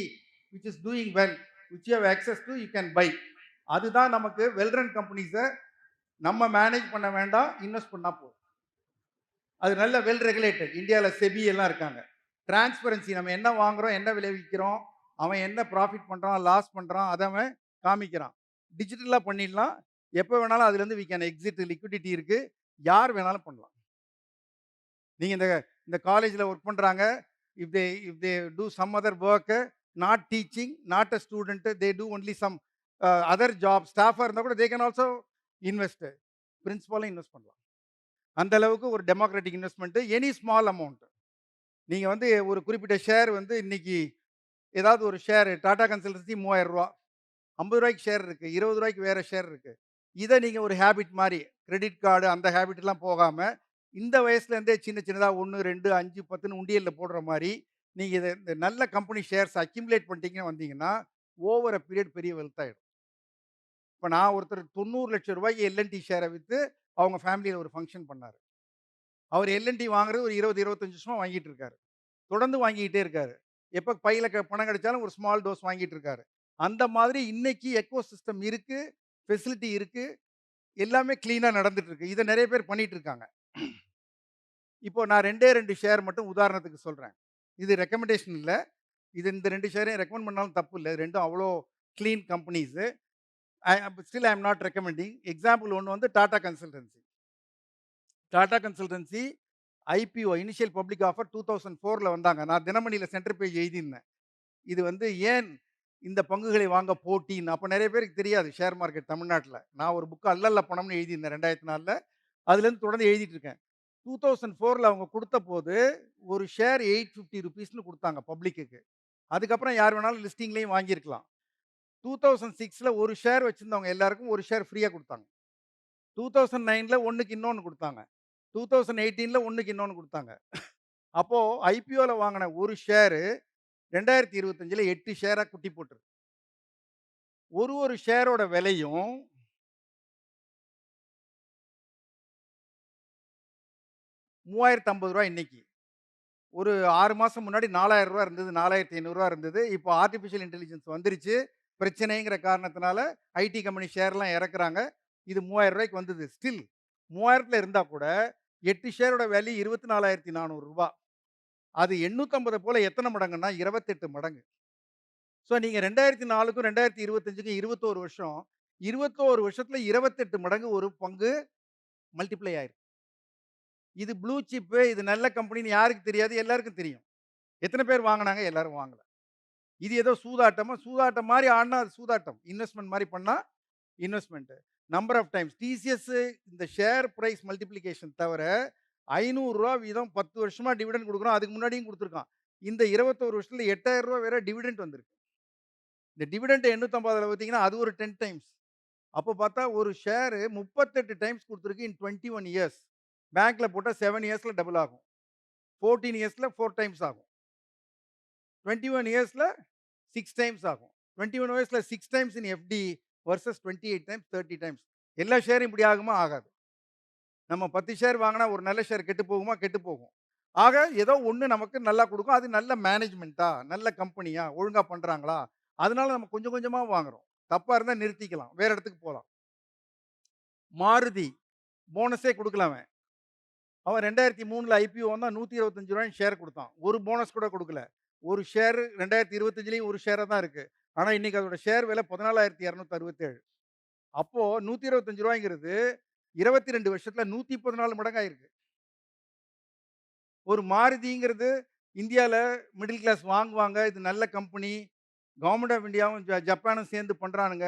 which is doing well, which you have access to, you can buy. அதுதான் நமக்கு வெல் ரன் கம்பெனிஸை நம்ம மேனேஜ் பண்ண வேண்டாம், இன்வெஸ்ட் பண்ணால் போதும். அது நல்ல வெல் ரெகுலேட்டட். இந்தியால செபி எல்லாம் இருக்காங்க. டிரான்ஸ்பரன்சி நம்ம என்ன வாங்குறோம், என்ன விளைவிக்கிறோம், அவன் என்ன ப்ராஃபிட் பண்றான், லாஸ் பண்றான், அத அவன் காமிக்கிறான். டிஜிட்டலா பண்ணிடலாம். எப்ப வேணாலும் அதுலருந்து வி கேன் எக்ஸிட் லிக்விடிட்டி இருக்கு. யார் வேணாலும் பண்ணலாம். நீங்க இந்த இந்த காலேஜ்ல ஒர்க் பண்றாங்க. If they do some other work, not teaching, not a student, they do only some other job. ஸ்டாஃபா இருந்தா கூட தே கேன் ஆல்சோ இன்வெஸ்ட். பிரின்சிபாலும் இன்வெஸ்ட் பண்ணலாம். அந்த அளவுக்கு ஒரு democratic investment any small amount. நீங்க வந்து ஒரு குறிப்பிட்ட ஷேர் வந்து இன்னைக்கு ஏதாவது ஒரு ஷேர் டாடா கன்சல்டன்சி ரூ. 3000 ரூ. 50 ஷேர் இருக்கு. ரூ. 20 வேற ஷேர் இருக்கு. இத நீங்க ஒரு ஹேபிட் மாரி கிரெடிட் கார்டு அந்த ஹேபிட்லாம் போகாம, இந்த வயசுல இருந்தே சின்ன சின்னதா 1, 2, 5, 10ன்னு உண்டியல்ல போடுற மாரி, நீங்க இத இந்த நல்ல கம்பெனி ஷேர்ஸ் அக்யூமுலேட் பண்ணிட்டீங்கன்னு வந்தீங்கன்னா, ஓவர் அ பீரியட் பெரிய வெல்த் ஆயிடும். இப்ப நான் ஒருத்தர் ரூ. 90,00,000 எல்&டி ஷேர வித்து அவங்க ஃபேமிலில ஒரு ஃபங்ஷன் பண்ணாரு. அவர் எல்&டி வாங்குறது ஒரு 20, 25 வருஷமா வாங்கிட்டு இருக்காரு. தொடர்ந்து வாங்கிக்கிட்டே இருக்காரு. எப்ப பையில பணம் கிடைச்சாலும் ஒரு ஸ்மால் டோஸ் வாங்கிட்டு இருக்காரு. அந்த மாதிரி இன்னைக்கு எக்கோ சிஸ்டம் இருக்கு, ஃபெசிலிட்டி இருக்கு. எல்லாமே கிளீனா நடந்துட்டு இருக்கு. இத நெறைய பேர் பண்ணிட்டு இருக்காங்க. இப்போ நான் 2டே 2 ஷேர் மட்டும் உதாரணத்துக்கு சொல்றேன். இது ரெக்கமெண்டேஷன் இல்ல. இது இந்த 2 ஷேரையும் ரெக்கமெண்ட் பண்ணாலும் தப்பு இல்ல. 2ம் அவ்ளோ clean companies. Still I am not recommending. Example ஒண்ணு வந்து Tata consultancy. Tata consultancy IPO initial public offer 2004ல வந்தாங்க. நான் தினமணியில சென்டர் பேஜ் எழுதியிருந்தேன். இது வந்து ஏன் இந்த பங்குகளை வாங்க போட்டின்னு. அப்ப நெறைய பேருக்கு தெரியாது ஷேர் மார்க்கெட் தமிழ்நாட்டுல. நான் ஒரு புக் அல்லல்ல பணம்னு எழுதியிருந்தேன் 2004ல. அதுலேருந்து தொடர்ந்து எழுதிட்டு இருக்கேன். 2004ல அவங்க குடுத்தபோது, ஒரு ஷேர் ₹850ன்னு குடுத்தாங்க பப்ளிக்குக்கு. அதுக்கப்புறம் யார் வேணாலும் லிஸ்டிங்லயும் வாங்கியிருக்கலாம். 2006ல ஒரு ஷேர் வச்சிருந்தவங்க எல்லாருக்கும் ஒரு ஷேர் ஃப்ரீயா குடுத்தாங்க. 2009ல ஒண்ணுக்கு இன்னொன்னு குடுத்தாங்க. 2018ல ஒண்ணுக்கு இன்னொன்னு குடுத்தாங்க. அப்போ ஐபிஓல வாங்குன ஒரு ஷேரு 2025ல 8 ஷேரா குட்டி போட்டுருக்கு. ஒரு ஷேரோட விலையும் ரூ. 3050 இன்னைக்கு. ஒரு 6 மாசம் முன்னாடி ரூ. 4000 இருந்தது. ரூ. 4500 இருந்தது. இப்போ ஆர்டிபிஷியல் இன்டெலிஜென்ஸ் வந்துருச்சு. பிரச்சனைங்கிற காரணத்தினால ஐடி கம்பெனி ஷேர்லாம் இறக்குறாங்க. இது ரூ. 3000க்கு வந்தது. ஸ்டில் 3000ல இருந்தா கூட 8 ஷேரோட வேல்யூ ரூ. 24,400. அது 850 போல எத்தன மடங்குன்னா 28 மடங்கு. ஸோ நீங்க 2004க்கும் 2025க்கும் 21 வருஷம். 21 வருஷத்துல 28 மடங்கு ஒரு பங்கு மல்டிப்ளை ஆயிருக்கு. இது ப்ளூ சிப், இது நல்ல கம்பெனின்னு யாருக்கு தெரியாது? எல்லாருக்கும் தெரியும். எத்தன பேர் வாங்குனாங்க? எல்லாரும் வாங்கல. இது ஏதோ சூதாட்டமா? சூதாட்டம் மாரி ஆடுனா அது சூதாட்டம். இன்வெஸ்ட்மென்ட் மாரி பண்ணா investment. Number of times TCS இந்த ஷேர் பிரைஸ் மல்டிப்ளிகேஷன் தவிர ரூ. 500 வீதம் 10 வருஷமா டிவிடெண்ட் குடுக்குறோம். அதுக்கு முன்னாடியும் குடுத்துருக்கான். இந்த 21 வருஷத்துல ரூ. 8,000 வேற டிவிடெண்ட் வந்திருக்கு. இந்த டிவிடெண்ட் 850ல பார்த்தீங்கன்னா, அது ஒரு 10 டைம்ஸ். அப்போ பார்த்தா ஒரு ஷேர் 38 டைம்ஸ் குடுத்திருக்கு இன் 21 இயர்ஸ். பேங்க்ல போட்டா 7 இயர்ஸ்ல டபுள் ஆகும். 14 இயர்ஸ்ல 4 டைம்ஸ் ஆகும். 21 இயர்ஸ்ல 6 டைம்ஸ் ஆகும். 21 இயர்ஸ்ல 6 times in FD versus 28 times, 30 times. எல்லா ஷேரும் இப்படி ஆகுமா? ஆகாது. நம்ம 10 ஷேர் வாங்குனா ஒரு நல்ல ஷேர் கெட்டு போகுமா? கெட்டு போகும். ஆக ஏதோ ஒண்ணு நமக்கு நல்லா குடுக்கும். அது நல்ல மேனேஜ்மென்ட்டா, நல்ல கம்பெனியா, ஒழுங்கா பண்றாங்களா? அதனால நம்ம கொஞ்சம் கொஞ்சமா வாங்குறோம். தப்பா இருந்தா நிறுத்திக்கலாம். வேற இடத்துக்கு போலாம். மாருதி போனஸே குடுக்கல அவன். அவன் 2003ல ஐபிஓ வந்தா ரூ. 125 ஷேர் குடுத்தான். ஒரு போனஸ் கூட குடுக்கல. ஒரு ஷேர் 2025லயும் ஒரு ஷேரா தான் இருக்கு. ஆனா இன்னைக்கு அதோட ஷேர் விலை 14,267. அப்போ ரூ. 125ங்கிறது 22 வருஷத்துல 114 மடங்கு ஆயிருக்கு. ஒரு மாருதிங்கிறது இந்தியால மிடில் கிளாஸ் வாங்குவாங்க. இது நல்ல கம்பெனி. கவர்ன்மென்ட் ஆஃப் இந்தியாவும் ஜப்பானும் சேர்ந்து பண்றானுங்க.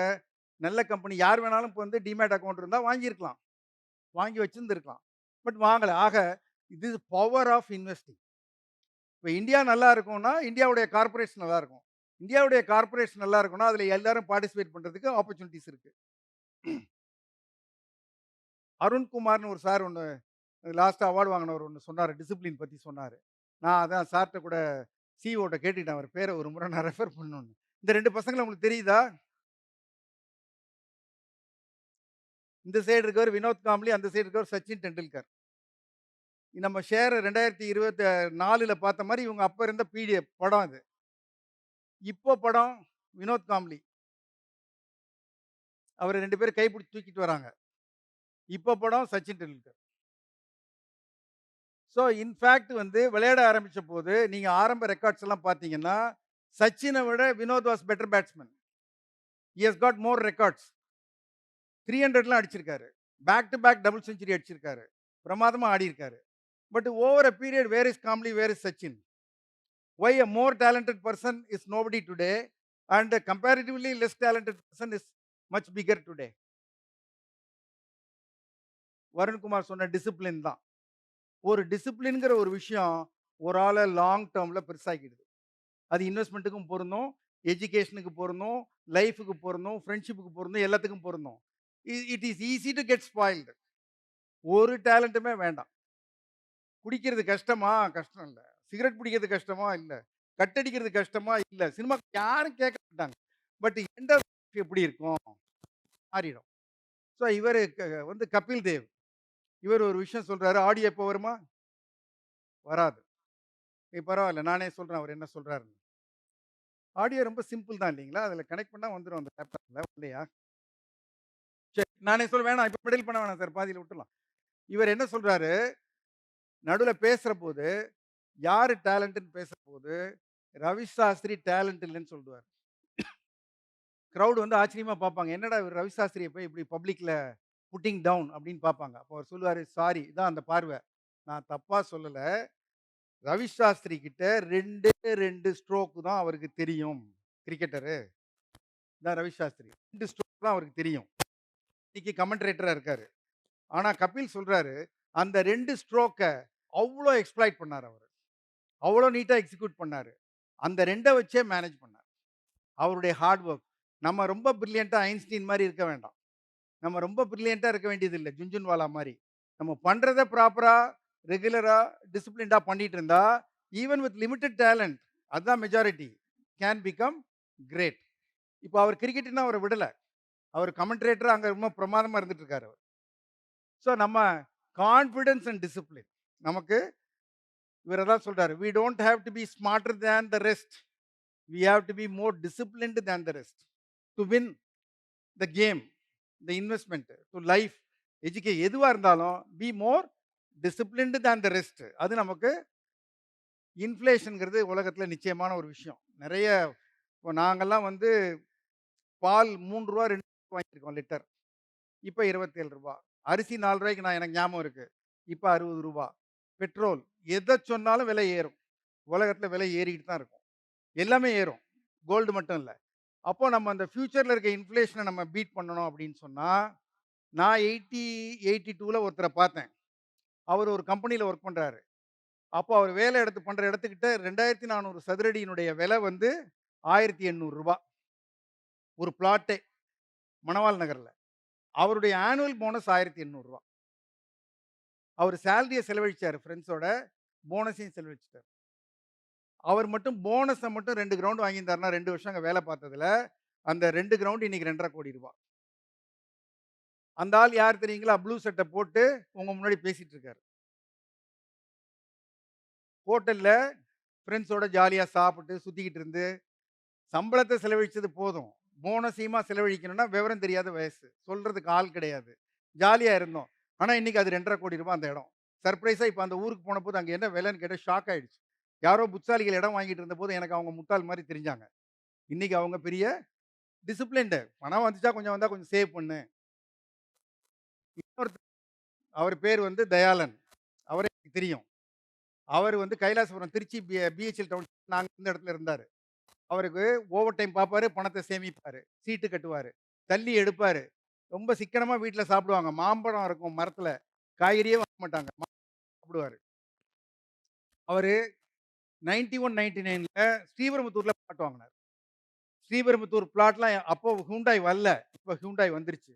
நல்ல கம்பெனி. யார் வேணாலும் இப்ப வந்து டிமேட் அக்கவுண்ட் இருந்தா வாங்கியிருக்கலாம். வாங்கி வச்சிருந்திருக்கலாம். பட் வாங்கல. ஆக இது பவர் ஆஃப் இன்வெஸ்டிங். இப்ப இந்தியா நல்லா இருக்கும்னா, இந்தியாவுடைய கார்ப்பரேட்ஸ் நல்லா இருக்கும். இந்தியாவுடைய கார்ப்பரேட்ஸ் நல்லா இருக்கும்னா, அதுல எல்லாரும் பார்ட்டிசிபேட் பண்றதுக்கு ஆப்பர்ச்சுனிட்டீஸ் இருக்கு. அருண்குமார்ன்னு ஒரு சார் ஒண்ணு லாஸ்ட்டா அவார்ட் வாங்குனவர் ஒண்ணு சொன்னாரு. டிசிப்ளின் பத்தி சொன்னாரு. நான் அதான் சார்ட்ட கூட சிஇஓட்ட கேட்டுட்டேன். அவர் பேர ஒரு முறை நான் ரெஃபர் பண்ணணும்னு. இந்த 2 பசங்கள உங்களுக்கு தெரியுதா? இந்த சைடு இருக்கவர் வினோத் காம்ப்ளி, அந்த சைடு இருக்கவர் சச்சின் டெண்டுல்கர். நம்ம ஷேர் 2024ல பார்த்த மாரி இவங்க அப்ப இருந்த பிடிஎஃப் படம் அது. இப்போ படம் வினோத் காம்ப்ளி. அவர 2 பேரும் கைப்பிடிச்சு தூக்கிட்டு வராங்க. இப்போ படம் சச்சின் டெண்டுல்கர். ஸோ இன்ஃபேக்ட் வந்து விளையாட ஆரம்பிச்ச போது, நீங்க ஆரம்ப ரெக்கார்ட்ஸ் எல்லாம் பார்த்தீங்கன்னா, சச்சின விட Vinod was better batsman. He has got more records. 300லாம் அடிச்சிருக்காரு. Back to back double century அடிச்சிருக்காரு. பிரமாதமா ஆடியிருக்காரு. But over a period where is Kambli, where is Sachin? Why a more talented person is nobody today and a comparatively less talented person is much bigger today? Varun Kumar சொன்ன டிசிப்ளின் தான். ஒரு டிசிப்ளின்ங்கிற ஒரு விஷயம் ஒரு ஆள லாங் டெர்ம்ல பெருசாக்கிடுது. அது இன்வெஸ்ட்மென்ட்டுக்கும் பொருந்தும், எஜுகேஷனுக்கு பொருந்தும், லைஃப்‌க்கு பொருந்தும், ஃப்ரெண்ட்ஷிப்‌க்கு பொருந்தும், எல்லாத்துக்கும் பொருந்தும். It is easy to get spoiled. ஒரு டேலண்ட்டுமே வேண்டாம். குடிக்கிறது கஷ்டமா? கஷ்டம் இல்ல. சிகரெட் பிடிக்கிறது கஷ்டமா? இல்ல. கட் அடிக்கிறது கஷ்டமா? இல்ல. சினிமா யாரும் கேட்க மாட்டாங்க. பட் எண்ட் ஆஃப் லைஃப் எப்படி இருக்கும்? மாறிடும். ஸோ இவரு வந்து கபில் தேவ். இவர் ஒரு விஷயம் சொல்றாரு. ஆடியோ எப்போ வருமா? வராது. பரவால்ல. நானே சொல்றேன் அவர் என்ன சொல்றாருன்னு. ஆடியோ ரொம்ப சிம்பிள் தான் இல்லைங்களா? அதில கனெக்ட் பண்ணா வந்துரும் அந்த லேப்டாப்ல. இல்லையா? சரி. நானே சொல்றேன் வேணாம். இப்ப மிடில் பண்ண வேணாம் சார். பாதியில விட்டுறலாம். இவர் என்ன சொல்றாரு, நடுவுல பேசுறபோது, யாரு டேலண்ட்ன்னு பேசும்போது, ரவி சாஸ்திரி டேலண்ட் இல்லன்னு சொல்லுவாரு. கிரவுட் வந்து ஆச்சரியமா பார்ப்பாங்க. என்னடா இவர் ரவி சாஸ்திரிய போய் இப்படி பப்ளிக்ல புட்டிங் டவுன் அப்படின்னு பார்ப்பாங்க. அப்போ அவர் சொல்லுவாரு, சாரி இதான் அந்த பார்வை. நான் தப்பா சொல்லல. ரவி சாஸ்திரி கிட்ட 2 2 ஸ்ட்ரோக் தான் அவருக்கு தெரியும். கிரிக்கெட்டரு. இதான் ரவி சாஸ்திரி. 2 ஸ்ட்ரோக் தான் அவருக்கு தெரியும். இன்னைக்கு கமெண்டரேட்டரா இருக்காரு. ஆனா கபில் சொல்றாரு, அந்த 2 ஸ்ட்ரோக்க அவ்ளோ எக்ஸ்ப்ளாய்ட் பண்ணாரு அவரு. அவ்ளோ நீட்டா எக்ஸிக்யூட் பண்ணாரு. அந்த 2 வச்சே மேனேஜ் பண்ணாரு. அவருடைய ஹார்ட் வொர்க். நம்ம ரொம்ப பிரில்லியன்ட்டா ஐன்ஸ்டீன் மாரி இருக்க வேண்டாம். நம்ம ரொம்ப பிரில்லியன்ட்டா இருக்க வேண்டியது இல்ல. ஜுன்ஜுன்வாலா மாரி. நம்ம பண்றத ப்ராப்பரா, ரெகுலரா, டிசிப்ளின்டா பண்ணிட்டு இருந்தா, ஈவன் வித் லிமிட்டட் டேலண்ட் அதான் மெஜாரிட்டி கேன் பிகம் கிரேட். இப்ப அவர் கிரிக்கெட் இன்னும் அவர விடல. அவர் கமெண்டரேட்டரா அங்க ரொம்ப பிரமாதமா இருந்துட்டு இருக்காரு அவரு. ஸோ நம்ம கான்ஃபிடன்ஸ் அண்ட் டிசிப்ளின். நமக்கு இவர் அதான் சொல்றாரு. "We don't have to be smarter than the rest. We have to be more disciplined than the rest. To win the game, the investment, to life, எதுவா இருந்தாலும் be more disciplined than the rest." அது நமக்கு இன்ஃப்ளேஷன்ங்கிறது உலகத்துல நிச்சயமான ஒரு விஷயம். நெறைய இப்போ நாங்கலாம் வந்து பால் ரூ. 3 2 வாங்கியிருக்கோம் லிட்டர். இப்ப ரூ. 27. அரிசி ரூ. 4 நான் எனக்கு ஞாபகம் இருக்கு. இப்ப ரூ. 60. பெட்ரோல் எத சொன்னாலும் விலை ஏறும். உலகத்துல விலை ஏறிக்கிட்டு தான் இருக்கும். எல்லாமே ஏறும். கோல்டு மட்டும் இல்ல. அப்போ நம்ம அந்த ஃபியூச்சர்ல இருக்க இன்ஃப்ளேஷன நம்ம பீட் பண்ணணும் அப்படின்னு சொன்னா, நான் 82ல ஒருத்தர பார்த்தேன். அவரு ஒரு கம்பெனில வொர்க் பண்றாரு. அப்போ அவர் வேலை பண்ற இடத்துக்கிட்ட 2400 சதுரடியினுடைய விலை வந்து ரூ. 1800. ஒரு பிளாட்டே மணவாள் நகர்ல. அவருடைய ஆனுவல் போனஸ் ரூ. 1800. அவரு சேலரிய செலவழிச்சாரு ஃபிரெண்ட்ஸோட. போனஸையும் செலவழிச்சுட்டாரு. அவர் மட்டும் போனஸ மட்டும் 2 கிரவுண்ட் வாங்கியிருந்தாருன்னா 2 வருஷம் அங்க வேலை பார்த்ததுல, அந்த 2 கிரவுண்ட் இன்னைக்கு ரூ. 2,50,00,000. அந்த ஆள் யார் தெரியுங்களா? ப்ளூ சட்டை போட்டு உங்க முன்னாடி பேசிட்டு இருக்காரு. ஹோட்டல்ல ஃபிரெண்ட்ஸோட ஜாலியா சாப்பிட்டு, சுத்திக்கிட்டு இருந்து, சம்பளத்த செலவழிச்சது போதும். போனஸையுமா செலவழிக்கணும்னா விவரம் தெரியாத வயசு. சொல்றதுக்கு ஆள் கிடையாது. ஜாலியா இருந்தோம். ஆனா இன்னைக்கு அது ரூ. 2,50,00,000 அந்த இடம். சர்ப்ரைஸா இப்ப அந்த ஊருக்கு போனபோது அங்க என்ன விலைன்னு கேட்டா ஷாக் ஆயிடுச்சு. யாரோ புத்திசாலிகள் இடம் வாங்கிட்டு இருந்தபோது எனக்கு அவங்க முட்டாள் மாரி தெரிஞ்சாங்க. இன்னைக்கு அவங்க பெரிய டிசிப்ளின்டு. பணம் வந்துச்சா கொஞ்சம் வந்தா கொஞ்சம் சேவ் பண்ணு. இன்னொருத்தர் அவர் பேர் வந்து தயாளன். அவர எனக்கு தெரியும். அவரு வந்து கைலாசபுரம் திருச்சி பிஹெச்எல் டவுன்ஷிப் நாங்க இருந்த இடத்துல இருந்தாரு. அவருக்கு ஓவர் டைம் பார்ப்பாரு, பணத்த சேமிப்பாரு. சீட்டு கட்டுவாரு. தள்ளி எடுப்பாரு. ரொம்ப சிக்கனமா வீட்ல சாப்பிடுவாங்க. மாம்பழம் இருக்கும் மரத்துல. காய்கறியே வாங்க மாட்டாங்க. சாப்பிடுவாரு. அவரு 91, 99ல ஸ்ரீபெரும்புத்தூர்ல பிளாட் வாங்குனாரு. ஸ்ரீபெரும்புத்தூர் பிளாட்லாம் அப்போ ஹூண்டாய் வரல. இப்ப ஹூண்டாய் வந்துருச்சு.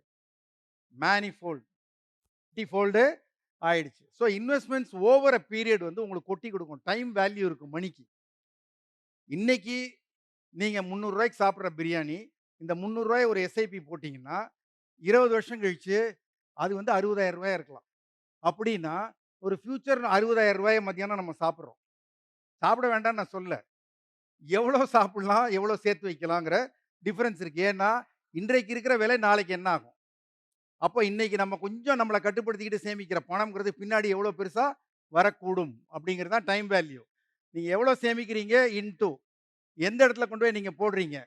மேனிஃபோல்ட், மல்டிஃபோல்டு ஆயிடுச்சு. So investments over a period வந்து உங்களுக்கு கொட்டி குடுக்கும். டைம் வேல்யூ இருக்கு மணிக்கு. இன்னைக்கு நீங்க ரூ. 300க்கு சாப்பிடுற பிரியாணி, இந்த ரூ. 300 ஒரு எஸ்ஐபி போட்டீங்கன்னா, 20 வருஷம் கழிச்சு அது வந்து ரூ. 60,000 இருக்கலாம். அப்படின்னா, ஒரு ஃபியூச்சர் ரூ. 60,000 மத்தியானம் நம்ம சாப்பிடுறோம். சாப்பிட வேண்டாம்னு நான் சொல்லல. எவ்வளோ சாப்பிடலாம், எவ்வளோ சேர்த்து வைக்கலாங்கிற டிஃபரன்ஸ் இருக்கு. ஏன்னா, இன்றைக்கு இருக்கிற விலை நாளைக்கு என்ன ஆகும்? அப்போ இன்னைக்கு நம்ம கொஞ்சம் நம்மள கட்டுப்படுத்திக்கிட்டு சேமிக்கிற பணம்ங்கிறது பின்னாடி எவ்வளோ பெருசா வரக்கூடும் அப்படிங்கிறது தான் டைம் வேல்யூ. நீங்க எவ்வளோ சேமிக்கிறீங்க இன்டூ எந்த இடத்துல கொண்டு போய் நீங்க போடுறீங்க.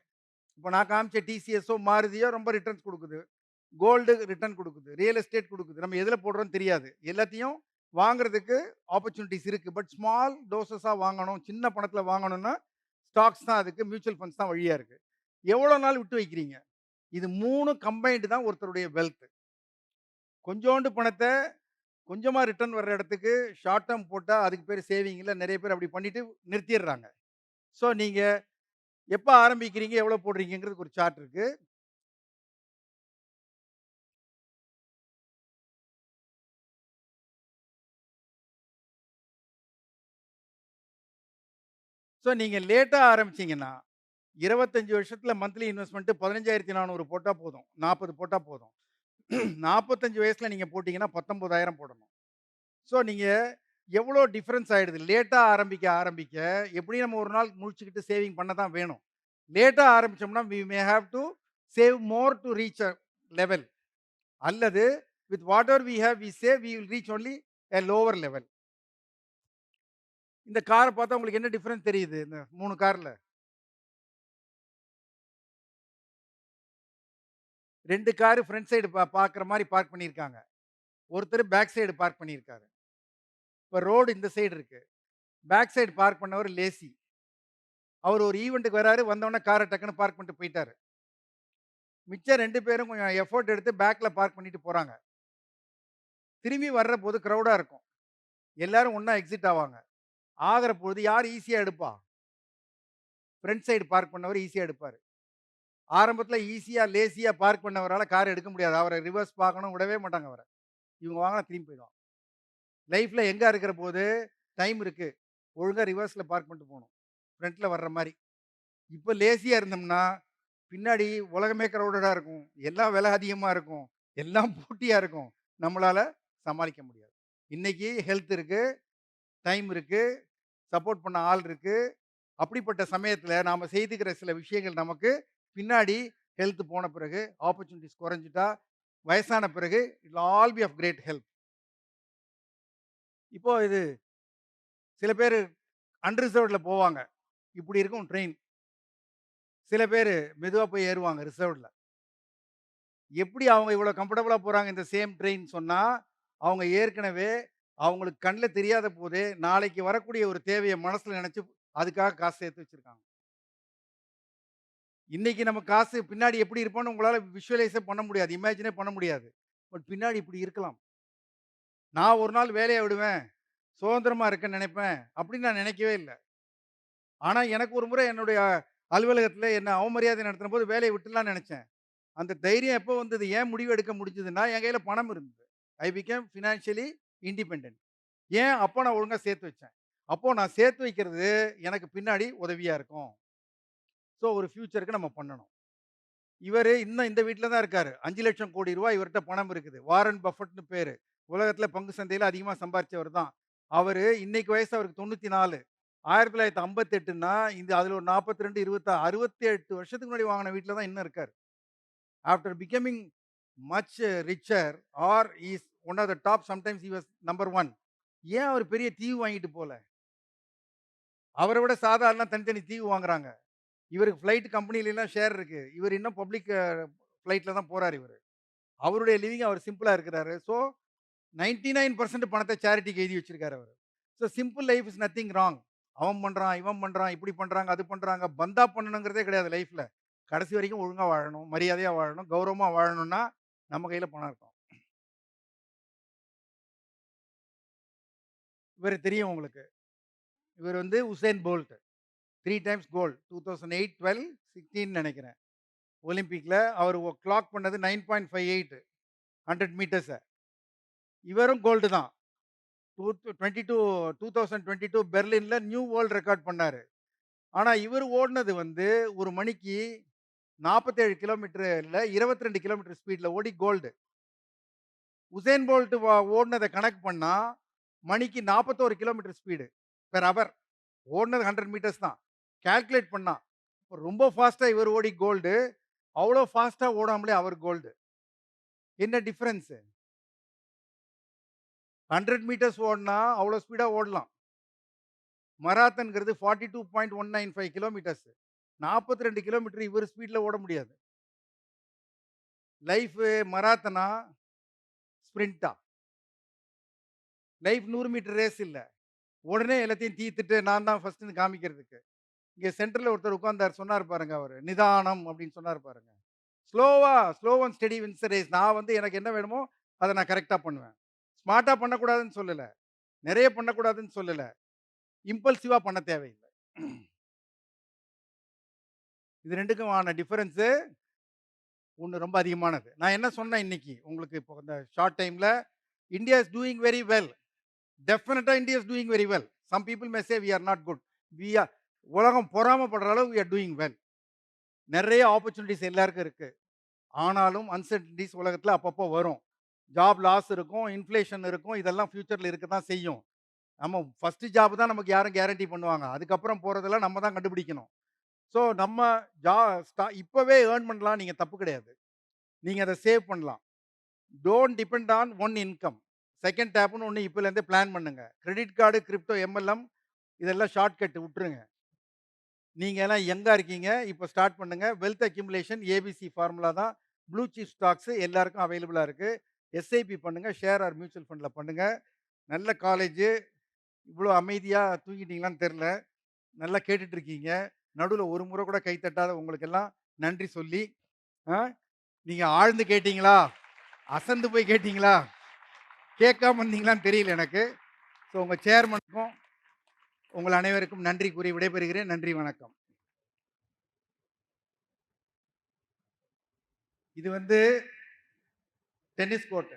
இப்போ நான் காமிச்ச டிசிஎஸோ, மாருதியோ ரொம்ப ரிட்டர்ன்ஸ் குடுக்குது. கோல்டு ரிட்டர்ன் குடுக்குது. ரியல் எஸ்டேட் குடுக்குது. நம்ம எதுல போடுறோம்னு தெரியாது. எல்லாத்தையும் வாங்குறதுக்கு ஆப்பர்ச்சுனிட்டீஸ் இருக்கு. பட் ஸ்மால் டோசஸா வாங்கணும். சின்ன பணத்துல வாங்கணும்னா, ஸ்டாக்ஸ் தான் அதுக்கு, மியூச்சுவல் ஃபண்ட்ஸ் தான் வழியா இருக்கு. எவ்வளோ நாள் விட்டு வைக்கிறீங்க? இது 3 கம்பைன்டு தான் ஒருத்தருடைய வெல்த். கொஞ்சோண்டு பணத்த கொஞ்சமா ரிட்டர்ன் வர்ற இடத்துக்கு ஷார்ட் டெர்ம் போட்டா அதுக்கு பேரு சேவிங் இல்ல. நெறைய பேர் அப்படி பண்ணிட்டு நிறுத்திர்றாங்க. ஸோ நீங்க எப்ப ஆரம்பிக்கிறீங்க? எவ்வளோ போடுறீங்கங்கிறதுக்கு ஒரு சார்ட் இருக்கு. ஸோ நீங்க லேட்டா ஆரம்பிச்சீங்கன்னா, 25 வருஷத்துல மந்த்லி இன்வெஸ்ட்மென்ட் 15,400 போட்டா போதும். 40 போட்டா போதும். 45 வயசுல நீங்க போட்டீங்கன்னா 19,000 போடணும். ஸோ நீங்க எவ்வளோ டிஃபரன்ஸ் ஆயிடுது. லேட்டா ஆரம்பிக்க ஆரம்பிக்க எப்படியும் நம்ம ஒரு நாள் முழிச்சுக்கிட்டு சேவிங் பண்ண தான் வேணும். லேட்டா ஆரம்பிச்சோம்னா we may have to save more to reach a level. அல்லது with whatever we have we save we will reach only a lower level. இந்த கார பார்த்தா உங்களுக்கு என்ன டிஃபரன்ஸ் தெரியுது? இந்த 3 கார்ல. 2 காரு ஃப்ரண்ட் சைடு பார்க்குற மாரி பார்க் பண்ணியிருக்காங்க. ஒருத்தர் பேக் சைடு பார்க் பண்ணியிருக்காரு. இப்ப ரோடு இந்த சைடு இருக்கு. பேக் சைடு பார்க் பண்ணவரு லேசி. அவரு ஒரு ஈவென்ட்க்கு வராரு. வந்தவுடனே கார டக்குன்னு பார்க் பண்ணிட்டு போயிட்டாரு. மிச்சம் 2 பேரும் கொஞ்சம் எஃபோர்ட் எடுத்து பேக்ல பார்க் பண்ணிட்டு போறாங்க. திரும்பி வர்றபோது கிரவுடா இருக்கும். எல்லாரும் ஒண்ணா எக்ஸிட் ஆவாங்க. ஆகுற பொழுது யார் ஈஸியா எடுப்பா? ஃப்ரண்ட் சைடு பார்க் பண்ணவரு ஈஸியா எடுப்பாரு. ஆரம்பத்தில ஈஸியா, லேசியா பார்க் பண்ணவரால கார் எடுக்க முடியாது. அவர ரிவர்ஸ் பார்க்கணும் விடவே மாட்டாங்க அவர. இவங்க வாங்குனா திரும்பி போயிடுவான். லைஃப்ல எங்க இருக்கிற போது டைம் இருக்கு. ஒழுங்கா ரிவர்ஸ்ல பார்க் பண்ணிட்டு போணும். ஃப்ரண்ட்ல வர்ற மாரி. இப்ப லேசியா இருந்தோம்னா, பின்னாடி உலகமே கிரவுடடா இருக்கும். எல்லாம் விலை அதிகமா இருக்கும். எல்லாம் போட்டியா இருக்கும். நம்மளால சமாளிக்க முடியாது. இன்னைக்கு ஹெல்த் இருக்கு, டைம் இருக்கு, சப்போர்ட் பண்ண ஆள் இருக்கு. அப்படிப்பட்ட சமயத்தில நாம செய்துக்கிற சில விஷயங்கள் நமக்கு பின்னாடி ஹெல்த் போன பிறகு, ஆப்பர்ச்சுனிட்டீஸ் குறைஞ்சுட்டா, வயசான பிறகு it will all be of great help. இப்போ இது சில பேரு அன்ரிசர்வ்ட்ல போவாங்க. இப்படி இருக்கும் ட்ரெயின். சில பேரு மெதுவா போய் ஏறுவாங்க ரிசர்வ்ட்ல. எப்படி அவங்க இவ்வளோ கம்ஃபர்டபுளா போறாங்க இந்த சேம் ட்ரெயின் சொன்னா, அவங்க ஏற்கனவே அவங்களுக்கு கண்ல தெரியாத போதே, நாளைக்கு வரக்கூடிய ஒரு தேவைய மனசுல நெனச்சு அதுக்காக காசு சேர்த்து வச்சிருக்காங்க. இன்னைக்கு நம்ம காசு பின்னாடி எப்படி இருப்போம்னு உங்களால விஷுவலைஸே பண்ண முடியாது. இமேஜினே பண்ண முடியாது. பட் பின்னாடி இப்படி இருக்கலாம். நான் ஒரு நாள் வேலைய விடுவேன். சுதந்திரமா இருக்கேன்னு நெனைப்பேன். அப்படின்னு நான் நெனைக்கவே இல்ல. ஆனா எனக்கு ஒரு முறை என்னுடைய அலுவலகத்தில என்ன அவமரியாதை நடத்தினபோது வேலைய விட்டுடலாம்னு நெனச்சேன். அந்த தைரியம் எப்போ வந்தது? ஏன் முடிவு எடுக்க முடிஞ்சதுன்னா, என் கையில பணம் இருந்தது. I became financially independent. ஏன்? அப்போ நான் ஒழுங்கா சேர்த்து வச்சேன். அப்போ நான் சேர்த்து வைக்கிறது எனக்கு பின்னாடி உதவியா இருக்கும். ஸோ ஒரு ஃபியூச்சருக்கு நம்ம பண்ணணும். இவரு இன்னும் இந்த வீட்ல தான் இருக்காரு. ரூ. 5,00,000 கோடி இவர்ட்ட பணம் இருக்குது. வாரன் பஃபெட்ன்னு பேரு. உலகத்தில பங்கு சந்தையில அதிகமா சம்பாரிச்சவர் தான். அவரு இன்னைக்கு வயசு அவருக்கு 94. 1958ன்னா இந்த அதுல ஒரு 42, 68 வருஷத்துக்கு முன்னாடி வாங்குன வீட்ல தான் இன்னும் இருக்காரு. After becoming much richer are is one of the top sometimes he was number 1. ஏன் அவரு பெரிய தீவு வாங்கிட்டு போல? அவர விட சாதாரண தனித்தனி தீவு வாங்குறாங்க. இவருக்கு ஃப்ளைட் கம்பெனிலலாம் ஷேர் இருக்கு. இவரு இன்னும் பப்ளிக் ஃப்ளைட்ல தான் போறாரு இவரு. அவருடைய லிவிங் அவர் சிம்பிளா இருக்கிறாரு. ஸோ 99% பணத்த சேரிட்டிக்கு எழுதி வச்சிருக்காரு அவரு. So simple life is nothing wrong. அவன் பண்றான், இவன் பண்றான், இப்படி பண்றாங்க, அது பண்றாங்க. பந்தா பண்ணணுங்கிறதே கிடையாது லைஃப்ல. கடைசி வரைக்கும் ஒழுங்கா வாழணும், மரியாதையா வாழணும், கௌரவமா வாழணும்னா நம்ம கையில பணம் இருக்கும். இவர தெரியும் உங்களுக்கு. இவர் வந்து உசேன் போல்ட். 3 times gold. 2008, 12, 16 நெனைக்கிறேன். ஒலிம்பிக்ல அவரு கிளாக் பண்ணது 9.58 100 மீட்டர்ஸ. இவரும் கோல்டு தான். 22 2022 பெர்லின்ல நியூ வேர்ல்ட் ரெக்கார்ட் பண்ணாரு. ஆனா இவரு ஓடுனது வந்து ஒரு மணிக்கு 47 கிலோமீட்டர் இல்ல 22 கிலோமீட்டர் ஸ்பீட்ல ஓடி கோல்டு. உசேன் போல்ட் ஓடுனத கணக்கு பண்ணா மணிக்கு 41 கிலோமீட்டர் ஸ்பீடு பெர் ஹவர். ஓடுனது 100 மீட்டர்ஸ் தான். கால்குலேட் பண்ணா. ரொம்ப ஃபாஸ்ட்டா இவர் ஓடி கோல்டு. அவ்ளோ ஃபாஸ்ட்டா ஓடாமலே அவர் கோல்டு. என்ன டிஃபரன்ஸ்? 100 மீட்டர்ஸ் ஓடுனா அவ்வளோ ஸ்பீடா ஓடலாம். மராத்தன்ங்கிறது 42.195 கிலோமீட்டர்ஸ். 42 கிலோமீட்டர் இவர் ஸ்பீட்ல ஓட முடியாது. லைஃப் மராத்தனா, ஸ்பிரிண்டா? லைஃப் 100 மீட்டர் ரேஸ் இல்ல. உடனே எல்லாத்தையும் தீர்த்துட்டு நான் தான் ஃபர்ஸ்ட்ன்னு காமிக்கிறதுக்கு. இங்க சென்டர்ல ஒருத்தர் உட்கார்ந்தார் சொன்னார் பாருங்க அவரு. நிதானம் அப்படின்னு சொன்னார் பாருங்க. Slow and steady wins the race. நான் வந்து எனக்கு என்ன வேணுமோ அத நான் கரெக்ட்டா பண்ணுவேன். ஸ்மார்ட்டா பண்ணக்கூடாதுன்னு சொல்லல. நெறைய பண்ணக்கூடாதுன்னு சொல்லல. இம்பல்சிவா பண்ண தேவையில்ல. இது 2க்குமான டிஃபரன்ஸு ஒண்ணு ரொம்ப அதிகமானது. நான் என்ன சொன்னேன் இன்னைக்கு உங்களுக்கு இப்போ இந்த ஷார்ட் டைம்ல India is doing very well. டெஃபினட்டா India is doing very well. Some people may say we are not good. We are உலகம் பொறாமப்படுற அளவு வி ஆர் டூயிங் வெல். நெறைய ஆப்பர்ச்சுனிட்டீஸ் எல்லாருக்கும் இருக்கு. ஆனாலும் அன்சர்டனிட்டீஸ் உலகத்துல அப்பப்போ வரும். ஜாப் லாஸ் இருக்கும், இன்ஃப்ளேஷன் இருக்கும். இதெல்லாம் ஃபியூச்சர்ல இருக்க தான் செய்யும். நம்ம ஃபர்ஸ்ட் ஜாப் தான் நமக்கு யாரும் கேரண்டி பண்ணுவாங்க. அதுக்கப்புறம் போறதெல்லாம் நம்ம தான் கண்டுபிடிக்கணும். ஸோ நம்ம ஜா இப்பவே ஏர்ன் பண்ணலாம். நீங்க தப்பு கிடையாது. நீங்க அத சேவ் பண்ணலாம். Don't depend on one income. Second டேப்னு ஒண்ணு இப்பலேருந்தே பிளான் பண்ணுங்க. கிரெடிட் கார்டு, கிரிப்டோ, எம்எல்எம் இதெல்லாம் ஷார்ட்கட் விட்டுருங்க. நீங்க எல்லாம் யங்கா இருக்கீங்க. இப்ப ஸ்டார்ட் பண்ணுங்க. வெல்த் அக்யூமுலேஷன் ஏபிசி ஃபார்முலா தான். ப்ளூ சிப் ஸ்டாக்ஸ் எல்லாருக்கும் அவைலபிளா இருக்கு. எஸ்ஐபி பண்ணுங்க. ஷேர் ஆர் மியூச்சுவல் ஃபண்ட்ல பண்ணுங்க. நல்ல காலேஜ். இவ்வளோ அமைதியா தூங்கிட்டீங்களான்னு தெரியல. நல்லா கேட்டுட்டு இருக்கீங்க. நடுவுல ஒரு முறை கூட கை தட்டாத உங்களுக்கெல்லாம் நன்றி சொல்லி, ஆ நீங்க ஆழ்ந்து கேட்டீங்களா? அசந்து போய் கேட்டீங்களா? கேட்காம இருந்தீங்களான்னு தெரியல எனக்கு. ஸோ உங்க சேர்மனுக்கும் உங்கள் அனைவருக்கும் நன்றி கூறி விடைபெறுகிறேன். நன்றி, வணக்கம். இது வந்து டென்னிஸ் கோர்ட்.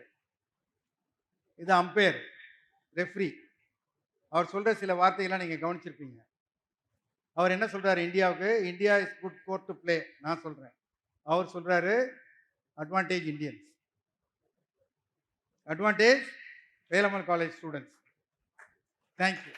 இது அம்பையர், ரெஃப்ரி. அவர் சொல்ற சில வார்த்தைகள்லாம் நீங்க கவனிச்சிருப்பீங்க. அவர் என்ன சொல்றாரு இந்தியாவுக்கு? India is good court to play. நான் சொல்றேன். அவர் சொல்றாரு advantage Indians. Advantage Velammal college students. Thank you.